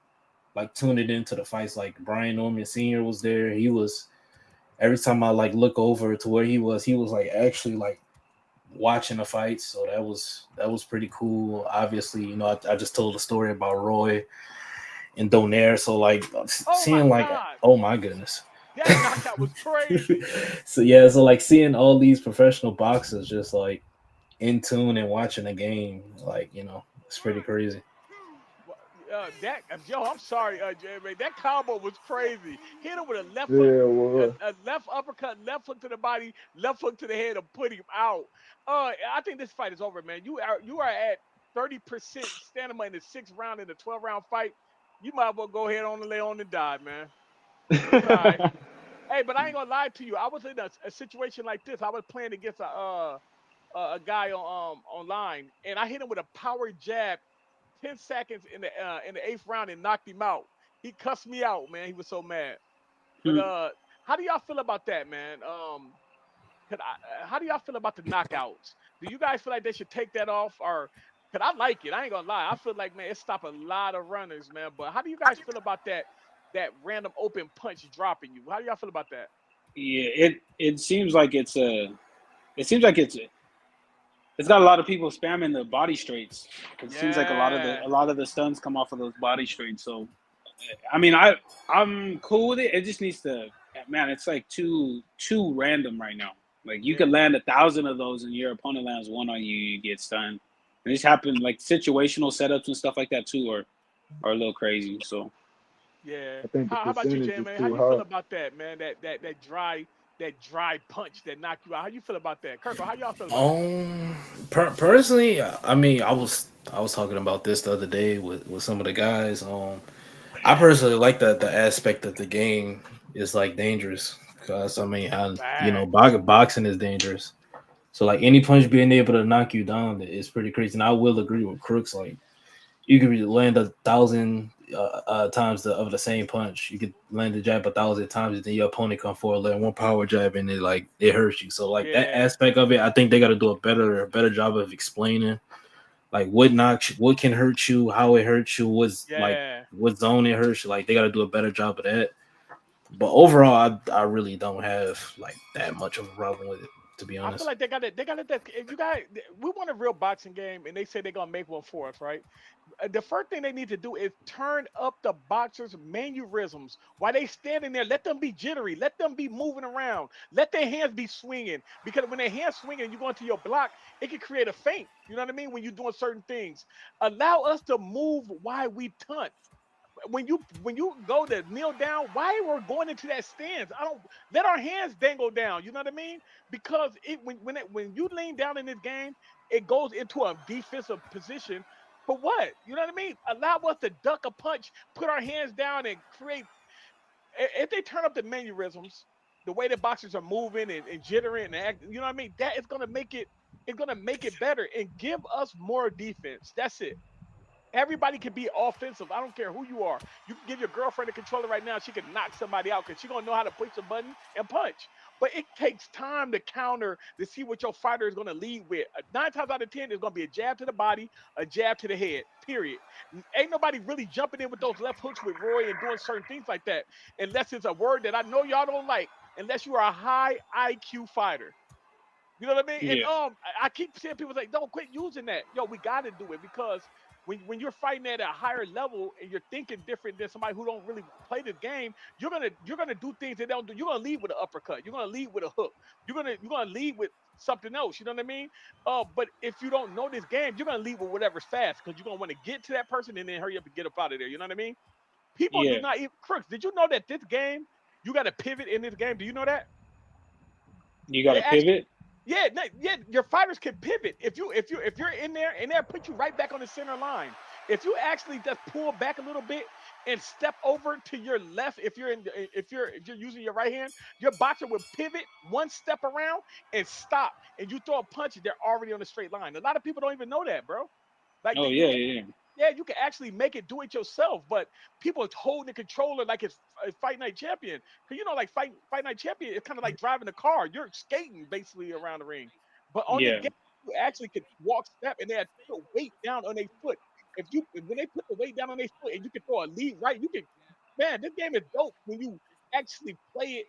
like tuning into the fights. Like Brian Norman Sr. was there. He was every time I like look over to where he was like actually like watching the fights. So that was pretty cool. Obviously, I just told a story about Roy and Donaire. So like oh my seeing like God, oh my goodness. that knockout was crazy. So yeah, so like seeing all these professional boxers just like in tune and watching the game, like it's pretty crazy. That yo, I'm sorry, Jerry. That combo was crazy. Hit him with a left hook, Yeah, well, a left uppercut, left hook to the body, left hook to the head, and put him out. I think this fight is over, man. You are at 30% stamina in the 6th round in the 12-round fight. You might as well go ahead on and lay on and die, man. It's all right. Hey, but I ain't gonna lie to you. I was in a situation like this. I was playing against a guy on online, and I hit him with a power jab 10 seconds in the 8th round and knocked him out. He cussed me out, man. He was so mad. But Hmm. how do y'all feel about that, man? How do y'all feel about the knockouts? Do you guys feel like they should take that off, or? Cause I like it. I ain't gonna lie. I feel like, man, it stopped a lot of runners, man. But how do you guys feel about that random open punch dropping you? How do y'all feel about that? Yeah, it seems like it seems like it's got a lot of people spamming the body straights. It seems like Yeah. a lot of the stunts come off of those body straights. So I mean, I'm cool with it. It just needs to, man. It's like too random right now. Like you Yeah. could land 1,000 of those, and your opponent lands one on you, you get stunned. And this happened like situational setups and stuff like that too, are a little crazy. So Yeah. I think the How about you, percentage Jay, is man? How too you feel high. about that, man? That dry punch that knocked you out. How you feel about that? Kirko, how y'all feel about it? Um, personally, I mean, I was talking about this the other day with some of the guys. I personally like the aspect that the game is like dangerous because I mean, Facts. boxing is dangerous. So like any punch being able to knock you down is pretty crazy. And I will agree with Crooks. Like you could land 1,000 times of the same punch. You could land the jab 1,000 times, and then your opponent come forward, land one power jab, and it hurts you. So like that Yeah. aspect of it, I think they got to do a better job of explaining like what can hurt you, how it hurts you, Yeah. what zone it hurts you. Like they got to do a better job of that. But overall, I really don't have like that much of a problem with it, to be I feel honest. like they got it. They got it. If you guys, we want a real boxing game, and they say they're gonna make one for us, right? The first thing they need to do is turn up the boxers' mannerisms while they standing there. Let them be jittery. Let them be moving around. Let their hands be swinging. Because when their hands swinging, and you go into your block, it can create a feint. You know what I mean? When you're doing certain things, allow us to move while we tunt. When you go to kneel down, why we're going into that stance? I don't let our hands dangle down. You know what I mean? Because when you lean down in this game, it goes into a defensive position. For what? You know what I mean? Allow us to duck a punch, put our hands down, and create. If they turn up the mannerisms, the way the boxers are moving and jittering and acting, you know what I mean? That is gonna make it. It's gonna make it better and give us more defense. That's it. Everybody can be offensive. I don't care who you are. You can give your girlfriend a controller right now. She can knock somebody out because she's gonna know how to push the button and punch. But it takes time to counter to see what your fighter is gonna lead with. 9 times out of 10, it's gonna be a jab to the body, a jab to the head. Period. Ain't nobody really jumping in with those left hooks with Roy and doing certain things like that, unless it's a word that I know y'all don't like. Unless you are a high IQ fighter. You know what I mean? And yeah, I keep seeing people say, "Don't quit using that." Yo, we got to do it because when you're fighting at a higher level and you're thinking different than somebody who don't really play the game, you're gonna do things they don't do. You're gonna lead with an uppercut. You're gonna lead with a hook. You're gonna lead with something else. You know what I mean? But if you don't know this game, you're gonna lead with whatever's fast because you're gonna want to get to that person and then hurry up and get up out of there. You know what I mean? People do Yeah, not even Crooks. Did you know that this game you got to pivot in this game? Do you know that? you got They to actually, pivot. yeah, yeah. Your fighters can pivot if you're in there and they'll put you right back on the center line. If you actually just pull back a little bit and step over to your left, if you're using your right hand, your boxer will pivot one step around and stop, and you throw a punch, and they're already on a straight line. A lot of people don't even know that, bro. Like Oh you yeah, can, yeah, yeah, you can actually make it do it yourself, but people are holding the controller like it's a Fight Night Champion. Because like Fight Night Champion, it's kind of like driving a car. You're skating basically around the ring. But on this yeah, game, you actually could walk, step, and they had to put weight down on their foot. When they put the weight down on their foot and you can throw a lead right, you can, man, this game is dope when you actually play it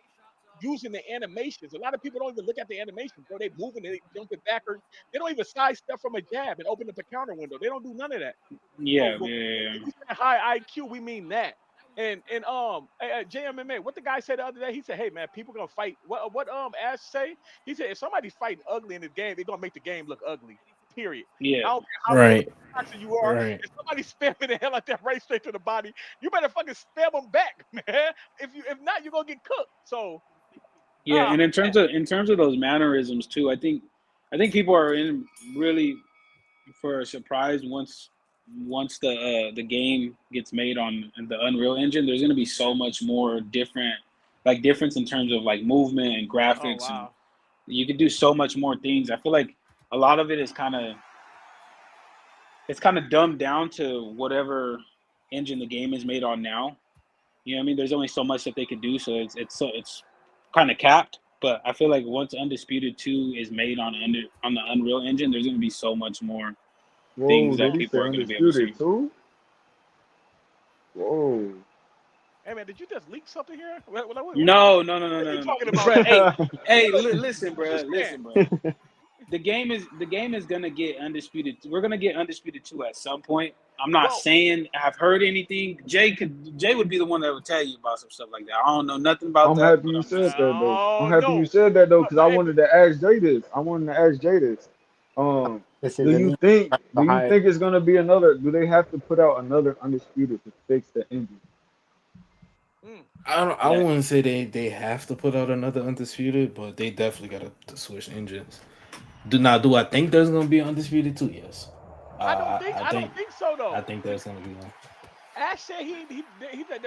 using the animations. A lot of people don't even look at the animations, bro. They moving, they jumping backwards. They don't even sidestep from a jab and open up a counter window. They don't do none of that. So yeah, when yeah, we say high IQ, we mean that. And JMMA, what the guy said the other day, he said, "Hey man, people gonna fight." What Ash say? He said, "If somebody's fighting ugly in this game, they're gonna make the game look ugly. Period. yeah, I don't care how good of Right. a boxer you are. Right. If somebody's spamming the hell like that right straight to the body, you better fucking spam them back, man. If not, you're gonna get cooked. So, yeah. And man, in terms of those mannerisms too, I think people are in really for a surprise once the game gets made on the Unreal Engine. There's gonna be so much more difference in terms of like movement and oh graphics, and wow, you can do so much more things. I feel like a lot of it is kind of dumbed down to whatever engine the game is made on now. You know what I mean? There's only so much that they could do, so it's kind of capped. But I feel like once Undisputed 2 is made on the Unreal Engine, there's going to be so much more things Whoa, did that he say people are going to be able to see. undisputed too? Whoa. hey man, did you just leak something here? No, no, no, no, What are no, you no, no, talking about, bro. man? Hey, listen, What you bro, saying? listen, bro. The game is gonna get undisputed. We're gonna get undisputed 2 at some point. I'm not Well, saying I've heard anything. Jay would be the one that would tell you about some stuff like that. I don't know nothing about I'm that, happy but you I'm just said that though. I'm no, happy you no. said that though, But, because but I hey, wanted to ask Jay this. I wanted to ask Jay this. This Do is a you new think do you behind. think it's gonna be another? Do they have to put out another undisputed to fix the engine? mm, I yeah, wouldn't say they have to put out another undisputed, but they definitely got to switch engines. Do I think there's gonna be undisputed too? Yes. I I think don't think so I though. think there's gonna be one. Ash said he said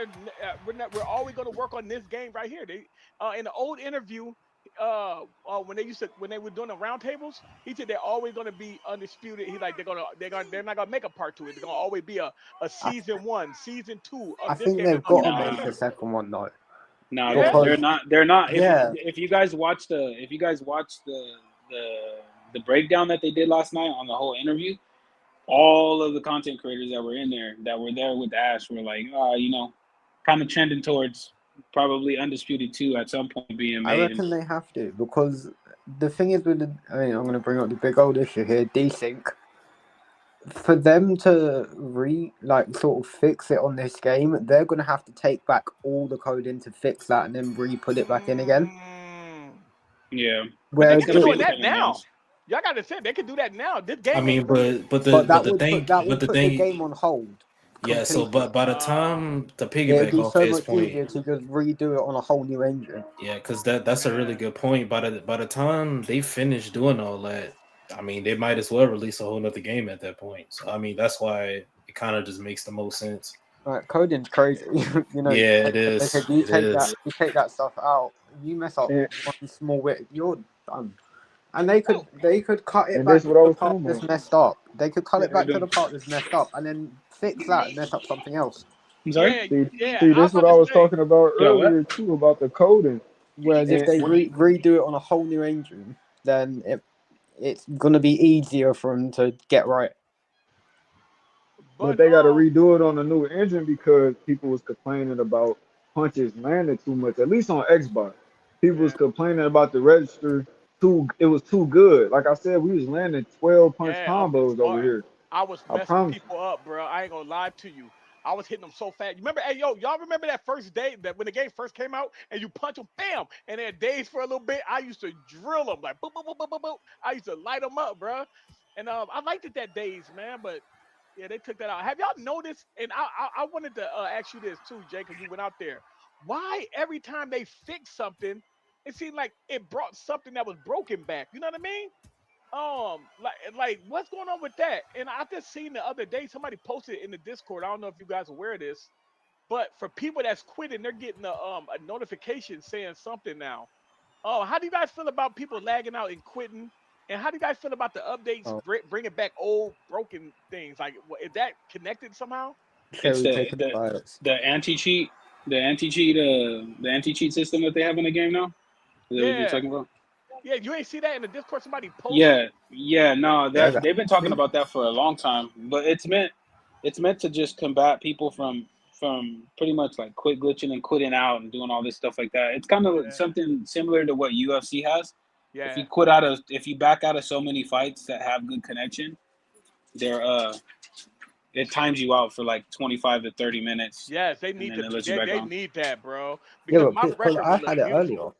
we're always going to work on this game right here. They in the old interview when they were doing the roundtables, he said they're always going to be undisputed. He's like they're not going to make a part 2. It's going to always be a I, season 1, season 2 I of this think game. They're they've going got to to get make a undisputed. nah, second one though, nah. Yeah. They're because not. They're not. yeah, If you guys watch the breakdown that they did last night on the whole interview, all of the content creators that were there with Ash were like, kind of trending towards probably Undisputed 2 at some point being I made. And reckon they have to because the thing is with I mean, I'm going to bring up the big old issue here, desync. For them to sort of fix it on this game, they're going to have to take back all the code in to fix that and then re-put it back in again. Mm. yeah, But they it's Whereas could be gonna if be doing a that pain in the now. ass. Y'all got to say they could do that now. This I game mean, ain't really. but that the would thing put the game on hold yeah. So completely. but by the Uh, time to It'd piggyback be off so his much point, easier to just redo it on a whole new engine. yeah, because that's a really man. good point. By the time they finish doing all that, I mean they might as well release a whole nother game at that point. So I mean that's why it kind of just makes the most sense. Like coding's crazy. Yeah, it Because is. you It take is. that stuff out, you mess up And one small bit, you're done. And they Oh, could cut it and back this to what I the was part talking that's about. messed up. They could cut Yeah, it they're back to doing. the part that's messed up and then fix that and mess up something else. I'm sorry. yeah, See, yeah. see, I was this what about I to was say. talking about Yeah, what? earlier too about the coding. Whereas if And, they and redo it on a whole new engine, then it's gonna be easier for them to get right. but But they got to redo it on a new engine because people was complaining about punches landing too much. At least on Xbox, people was yeah, complaining about the register too. It was too good. Like I said, we was landing 12 punch yeah, off the combos over start. here. I was I messing promise. people up, bro. I ain't gonna lie to you. I was hitting them so fast. You remember, hey, yo, y'all remember that first day that when the game first came out and you punch them, bam, and then days for a little bit. I used to drill them like boop, boop, boop, boop, boop, boop. I used to light them up, bro. And I liked it that days, man. But yeah, they took that out. Have y'all noticed? And I wanted to ask you this too, Jay, because you went out there. Why every time they fix something, it seemed like it brought something that was broken back? You know what I mean? Like what's going on with that? And I just seen the other day somebody posted it in the Discord. I don't know if you guys are aware of this, but for people that's quitting, they're getting a notification saying something now. Oh, how do you guys feel about people lagging out and quitting? And how do you guys feel about the updates Oh, bringing back old broken things? Like, is that connected somehow? It's cherry the pick the bias. the anti cheat, the anti cheat system that they have in the game now. Is that what you're Yeah, talking about? yeah. You ain't see that in the Discord? Somebody posted. Yeah, no, Yeah, that they've been talking about that for a long time, but it's meant to just combat people from pretty much like quit glitching and quitting out and doing all this stuff like that. It's kind of Yeah, something similar to what UFC has. yeah. If you back out of so many fights that have good connection, they're it times you out for like 25 to 30 minutes, Yes, they and need then to it do lets you that. back They on. need that, bro. yeah, Because but my because record I would look had it earlier. beautiful.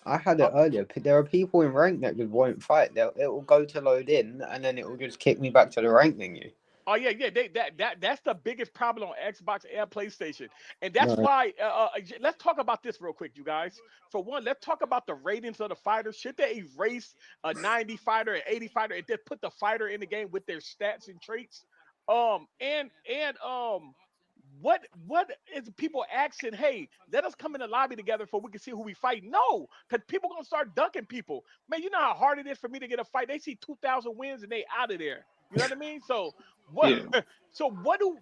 I had Uh, it earlier. There are people in rank that just won't fight. It will go to load in, and then it will just kick me back to the rank menu. Oh yeah, yeah. That's the biggest problem on Xbox and PlayStation, and that's No, why. Let's talk about this real quick, you guys. For one, let's talk about the ratings of the fighters. Should they erase a 90 fighter, an 80 fighter, and just put the fighter in the game with their stats and traits? And what is people asking? Hey, let us come in the lobby together so we can see who we fight. No, because people gonna start ducking people. Man, you know how hard it is for me to get a fight. They see 2,000 wins and they out of there. You know what I mean? So what? Yeah. So what do?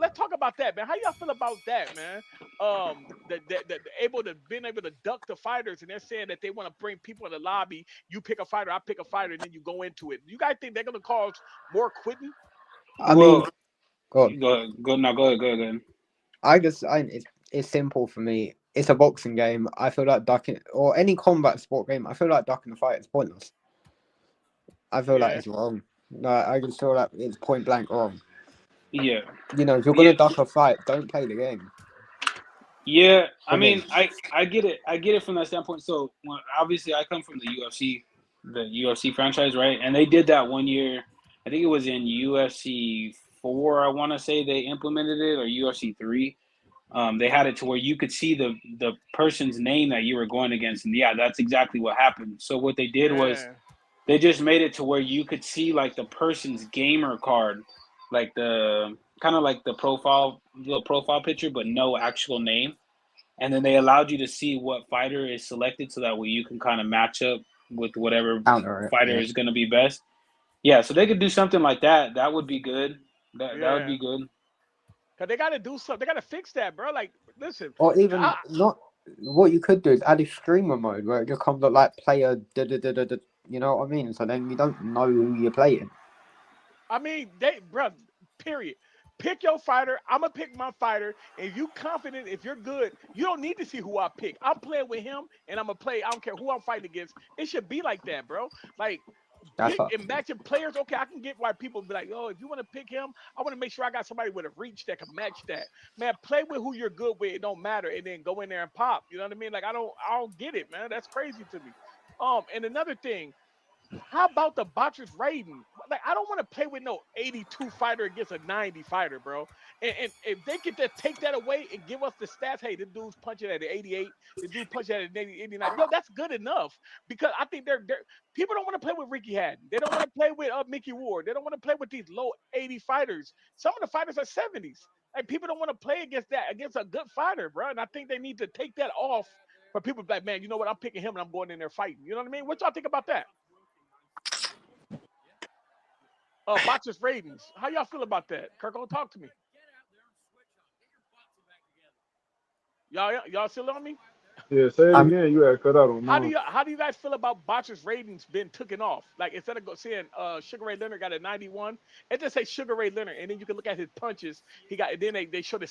Let's talk about that, man. How y'all feel about that, man? The able to being able to duck the fighters, and they're saying that they want to bring people in the lobby. You pick a fighter, I pick a fighter, and then you go into it. You guys think they're gonna cause more quitting? I mean, Well, God, go ahead. it's simple for me. It's a boxing game. I feel like ducking or any combat sport game. I feel like ducking the fight is pointless. I feel like Yeah, it's wrong. Like, I just feel like it's point blank wrong. Yeah, You know, if you're yeah, gonna duck a fight, don't play the game. yeah. I For mean, me, I get it. I get it from that standpoint. So, obviously, I come from the UFC franchise, right? And they did that one year. I think it was in UFC 4. I want to say they implemented it, or UFC 3. They had it to where you could see the person's name that you were going against, and yeah, that's exactly what happened. So what they did was yeah, they just made it to where you could see like the person's gamer card, like the kind of like the little profile picture, but no actual name. And then they allowed you to see what fighter is selected, so that way you can kind of match up with whatever counter it. fighter Yeah. is going to be best. Yeah, so they could do something like that. That would be good. That would yeah. be good. Cause they gotta do something. They gotta fix that, bro. Like, listen, Or even I, not. What you could do is add a streamer mode where it just comes up like player. Da, da, da, da, da, you know what I mean? So then you don't know who you're playing. I mean, bro. Period. Pick your fighter. I'm gonna pick my fighter, and you confident. If you're good, you don't need to see who I pick. I'm playing with him, and I'm gonna play. I don't care who I'm fighting against. It should be like that, bro. Like, That's pick what. and matching players. Okay, I can get why people be like, oh, if you want to pick him, I want to make sure I got somebody with a reach that can match that. Man, play with who you're good with. It don't matter, and then go in there and pop. You know what I mean? Like, I don't get it, man. That's crazy to me. And another thing. How about the botchers rating? Like, I don't want to play with no 82 fighter against a 90 fighter, bro. And if they could just take that away and give us the stats, hey, the dude's punching at an 88, the dude punching at an 89. Yo, that's good enough because I think they're people don't want to play with Ricky Hatton. They don't want to play with Mickey Ward. They don't want to play with these low 80 fighters. Some of the fighters are 70s. Like, people don't want to play against that against a good fighter, bro. And I think they need to take that off for people to be like, man, you know what? I'm picking him and I'm going in there fighting. You know what I mean? What y'all think about that? Botchers ratings. How y'all feel about that? Kirko, talk to me. Y'all still on me? Yeah, say it I'm. again. You had cut out on mine. How do you guys feel about Botchers ratings being taken off? Like, instead of saying Sugar Ray Leonard got a 91, it just say Sugar Ray Leonard, and then you can look at his punches. He got, and then they show the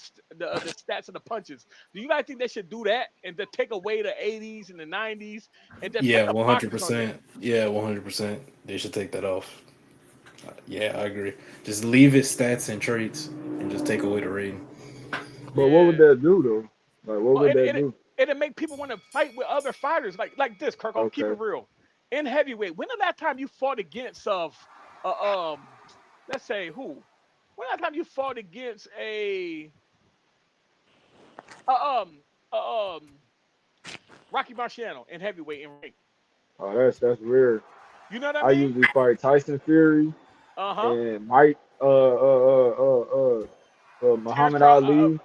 stats of the punches. Do you guys think they should do that and to take away the 80s and the 90s and just put Yeah, the boxers on there? 100%. Yeah, 100%. They should take that off. Yeah, I agree. Just leave it stats and traits, and just take away the rating. But what would Yeah. that do though? Like, what Well, would that do? it'll make people want to fight with other fighters like this, Kirk. I'll keep Okay. it real. In heavyweight, when the last time you fought against let's say who? When the last time you fought against a Rocky Marciano in heavyweight in ring? Oh, that's weird. You know what I I mean? usually fight Tyson Fury Uh-huh. and Mike Terrence Muhammad Crawford Ali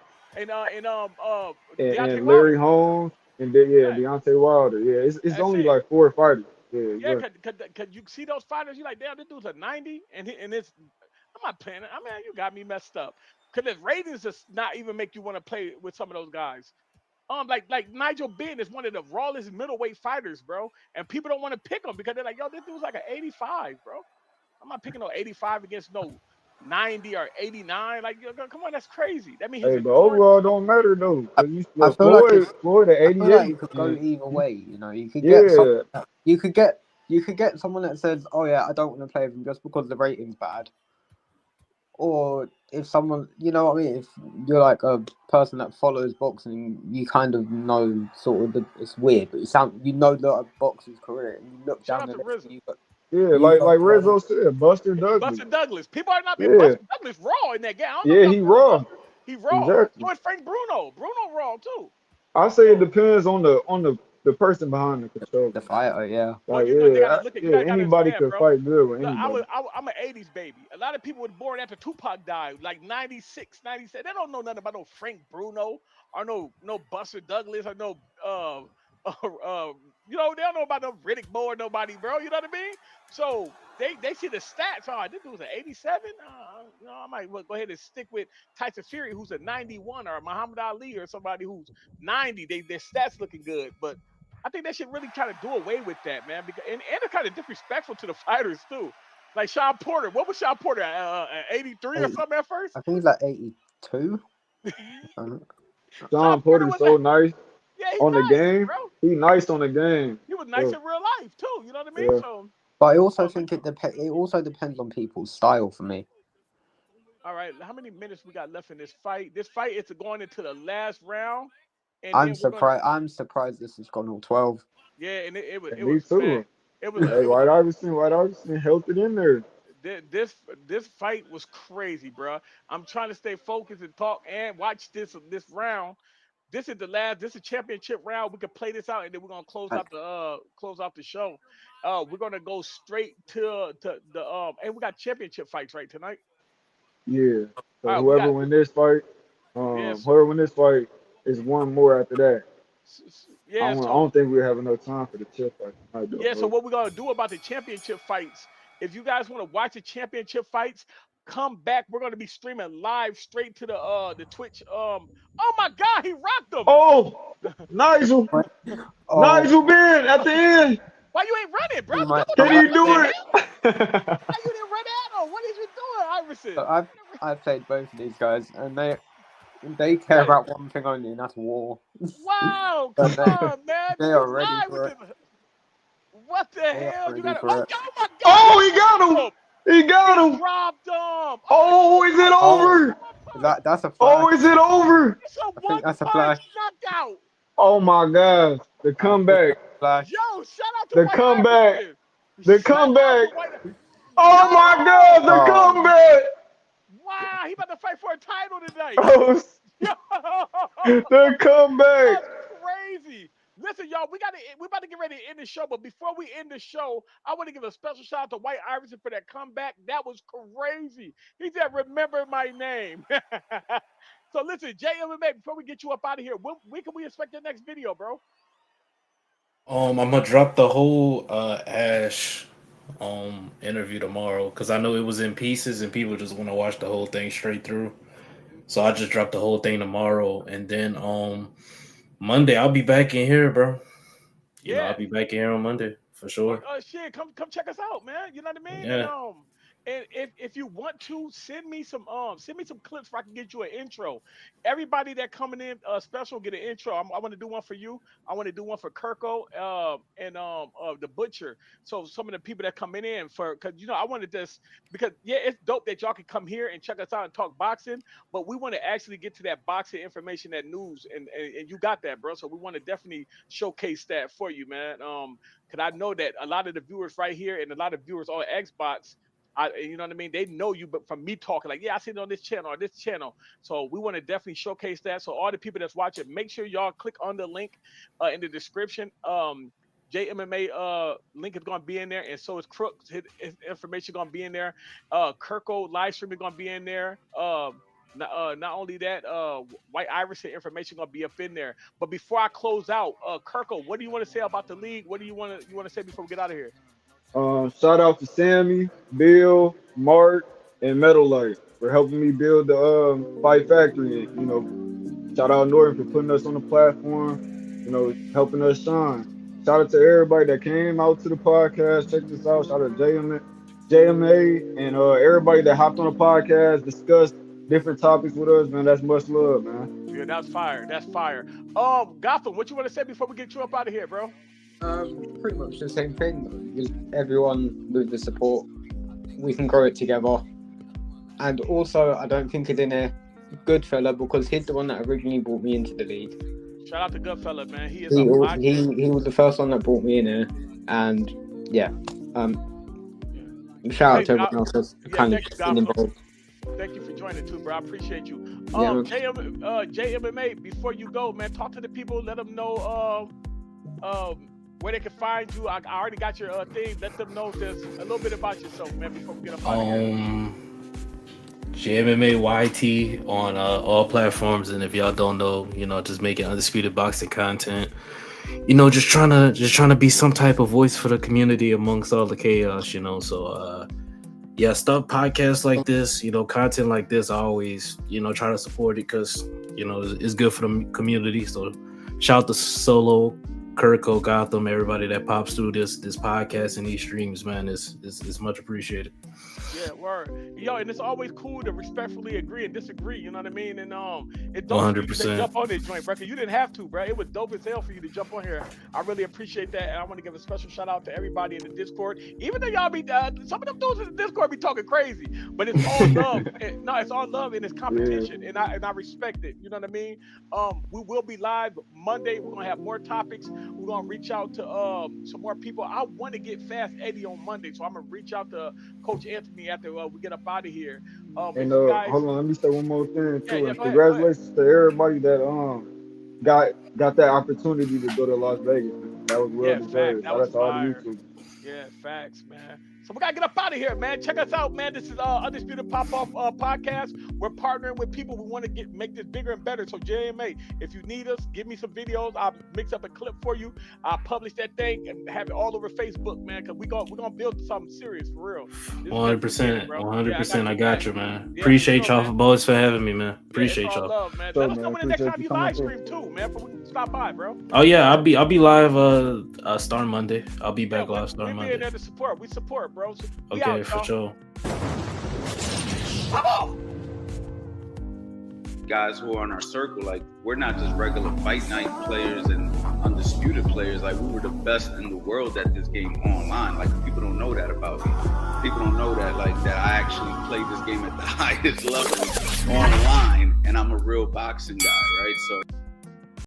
and Deontay and Wilder. Larry Holmes and then, yeah, Right. Deontay Wilder. Yeah, it's That's only it. like 4 fighters. Yeah, Yeah, exactly. cause you see those fighters, you like, damn, this dude's a 90, and it's I'm not playing it. I mean, you got me messed up. Cause the ratings does not even make you want to play with some of those guys. Like Nigel Benn is one of the rawest middleweight fighters, bro. And people don't want to pick him because they're like, yo, this dude's like an 85, bro. I'm not picking no 85 against no 90 or 89. Like, yo, come on, that's crazy. That means his Hey, but endurance. overall don't matter though, I, cause you I look feel like it's. Floyd at I feel like 88. it could go And, either way. You know, yeah, you could get someone that says, "Oh yeah, I don't want to play with him just because the rating's bad," or if someone, you know what I mean, if you're like a person that follows boxing, you kind of know sort of it's weird, but you know that a boxer's career, and you look Shout down out the to list, RZA. and yeah, you got like Floyd. Rizzo said, Buster Douglas. Buster Douglas. People are not. Yeah, Buster Douglas raw in that game. I don't know if yeah, y'all he know, raw. bro. He raw. Exactly. So is Frank Bruno. Bruno raw too. I say it So, depends on the person behind the control. The fighter, yeah. well, Like, you know, they gotta yeah, look at. You yeah, gotta anybody understand, could bro. fight good with Look, anybody. I'm an 80s baby. A lot of people were born after Tupac died, like 96, 97. They don't know nothing about no Frank Bruno or no Buster Douglas or no you know, they don't know about no Riddick Bowe or nobody, bro. You know what I mean? So they see the stats. Oh, this dude's an 87. You know, I might well go ahead and stick with Tyson Fury, who's a 91, or Muhammad Ali or somebody who's 90. Their stats looking good, but I think they should really kind of do away with that, man. Because and it's kind of disrespectful to the fighters too. Like Sean Porter, what was Sean Porter? 83 or 80, something at first. I think he's like 82. Um, Sean John Porter Porter's was a so nice yeah, he's on the nice, game. bro. He nice on the game. He was nice So, in real life too. You know what I mean? yeah. So, but I also um, think it also depends on people's style for me. all right, how many minutes we got left in this fight? This fight is going into the last round, and I'm then we're gonna surprised. I'm surprised this has gone all 12. yeah, and And it me was man, too. Hey, it was a White Iverson held it in there. this fight was crazy, bro. I'm trying to stay focused and talk and watch this round. This is the last. This is championship round. We can play this out, and then we're gonna I, close out the show. We're gonna go straight to the and we got championship fights right tonight. Yeah. All So right, we got yes, whoever win this fight is one more after that. yeah. I So don't think we have enough time for the chip fight tonight, though, yeah. So bro. what we're gonna do about the championship fights? If you guys want to watch the championship fights, come back. We're gonna be streaming live straight to the Twitch. Oh my God, he rocked him. Oh, Nigel, oh, Nigel Ben at the end. Why you ain't running, bro? he What might. the, I Can might he what do the say. hell? it? Why you didn't run at him? What is you doing, Iverson? But I've played both of these guys, and they care Right. about one thing only, and that's war. Wow, And come on, man. they You are ready live with for it. the what the They are hell? You ready got for oh, it. oh my God, he Oh, he got dropped him. him. He got He him. dropped him. Oh, it's Oh, is a it one punch. Oh, over? One punch. that's a Oh, flash. is it over? It's a I one think that's a punch flash. knockout. Oh my God. The I think that's comeback. a flash. Yo, shout out to The White comeback. Iverson. The Shout out comeback. to White. Oh my God, the Yo, Oh, comeback. wow, he about to fight for a title tonight. Oh, Yo, the comeback. that's crazy. Listen, y'all, we about to get ready to end the show, but before we end the show, I want to give a special shout out to White Iverson for that comeback. That was crazy. He said, "Remember my name." So listen, JMMA, before we get you up out of here, when can we expect your next video, bro? I'm gonna drop the whole Ash interview tomorrow because I know it was in pieces and people just want to watch the whole thing straight through. So I just dropped the whole thing tomorrow, and then Monday I'll be back in here, bro. You know, I'll Yeah. be back in here on Monday for sure. Shit, come check us out, man. You know what I mean? Yeah. And if you want to send me some clips where I can get you an intro. Everybody that coming in special get an intro. I want to do one for you. I want to do one for Kirko and the Butcher. So some of the people that coming in for, because I wanted this, because it's dope that y'all can come here and check us out and talk boxing, but we want to actually get to that boxing information, that news, and you got that, bro. So we want to definitely showcase that for you, man. Because I know that a lot of the viewers right here and a lot of viewers on Xbox, you know what I mean? They know you, but from me talking, like, yeah, I seen it on this channel or this channel. So we want to definitely showcase that. So all the people that's watching, make sure y'all click on the link in the description. JMMA link is gonna be in there, and so is Crooks. His information gonna be in there. Kirko live streaming gonna be in there. Not only that, White Iris information gonna be up in there. But before I close out, Kirko, what do you want to say about the league? What do you want to say before we get out of here? Shout out to Sammy, Bill, Mark, and Metal Light for helping me build the Fight Factory. Shout out Norton for putting us on the platform, helping us shine. Shout out to everybody that came out to the podcast, checked us out. Shout out to JMA and everybody that hopped on the podcast, discussed different topics with us, man. That's much love, man. Yeah, that's fire. That's fire. Gotham, what you want to say before we get you up out of here, bro? Pretty much the same thing. Just everyone with the support, we can grow it together. And also, I don't think it's in a Goodfella, because he's the one that originally brought me into the league. Shout out to Goodfella, man. He was the first one that brought me in here, and yeah. Shout out to everyone else that's kind of been involved. Thank you for joining too, bro. I appreciate you. Yeah, JMMA, before you go, man, talk to the people. Let them know where they can find you. I already got your thing. Let them know just a little bit about yourself, man, before we get up out of here. JMMA YT on all platforms, and if y'all don't know, just making undisputed boxing content. Just trying to be some type of voice for the community amongst all the chaos. So stuff podcasts like this, content like this. I always try to support it because it's good for the community. So shout out to Solo, Kirko, Gotham, everybody that pops through this podcast and these streams, man. It's much appreciated. Yeah, word. Yo, and it's always cool to respectfully agree and disagree, you know what I mean? And it's dope 100%. to jump on this joint, bro. You didn't have to, bro. It was dope as hell for you to jump on here. I really appreciate that, and I want to give a special shout out to everybody in the Discord. Even though y'all be some of them dudes in the Discord be talking crazy, but it's all love. It's all love and it's competition, and I respect it. You know what I mean? We will be live Monday. We're gonna have more topics. We're gonna reach out to some more people. I want to get Fast Eddie on Monday, so I'm gonna reach out to Coach Anthony after we get up out of here. And guys, hold on, let me say one more thing too. Yeah, congratulations to everybody that got that opportunity to go to Las Vegas. That was well deserved. Shout out to all the YouTubers. Yeah, facts, man. So we gotta get up out of here, man. Check us out, man. This is Undisputed Pop Off Podcast. We're partnering with people. We want to make this bigger and better. So JMA, if you need us, give me some videos. I'll mix up a clip for you. I'll publish that thing and have it all over Facebook, man. Cause we're gonna build something serious for real. 100%, 100%. I got you, man. Yeah, appreciate y'all boys for having me, man. Appreciate y'all. Love, man. Let us know when the next time you live stream too, man. For we can stop by, bro. Oh yeah, I'll be live starting Monday. I'll be back live starting Monday. We're there to support. We support, bro. So okay, for sure. Come on. Guys who are in our circle, like, we're not just regular fight night players and undisputed players. Like, we were the best in the world at this game online. Like, people don't know that about me. People don't know that, like, that I actually played this game at the highest level online, and I'm a real boxing guy, right? So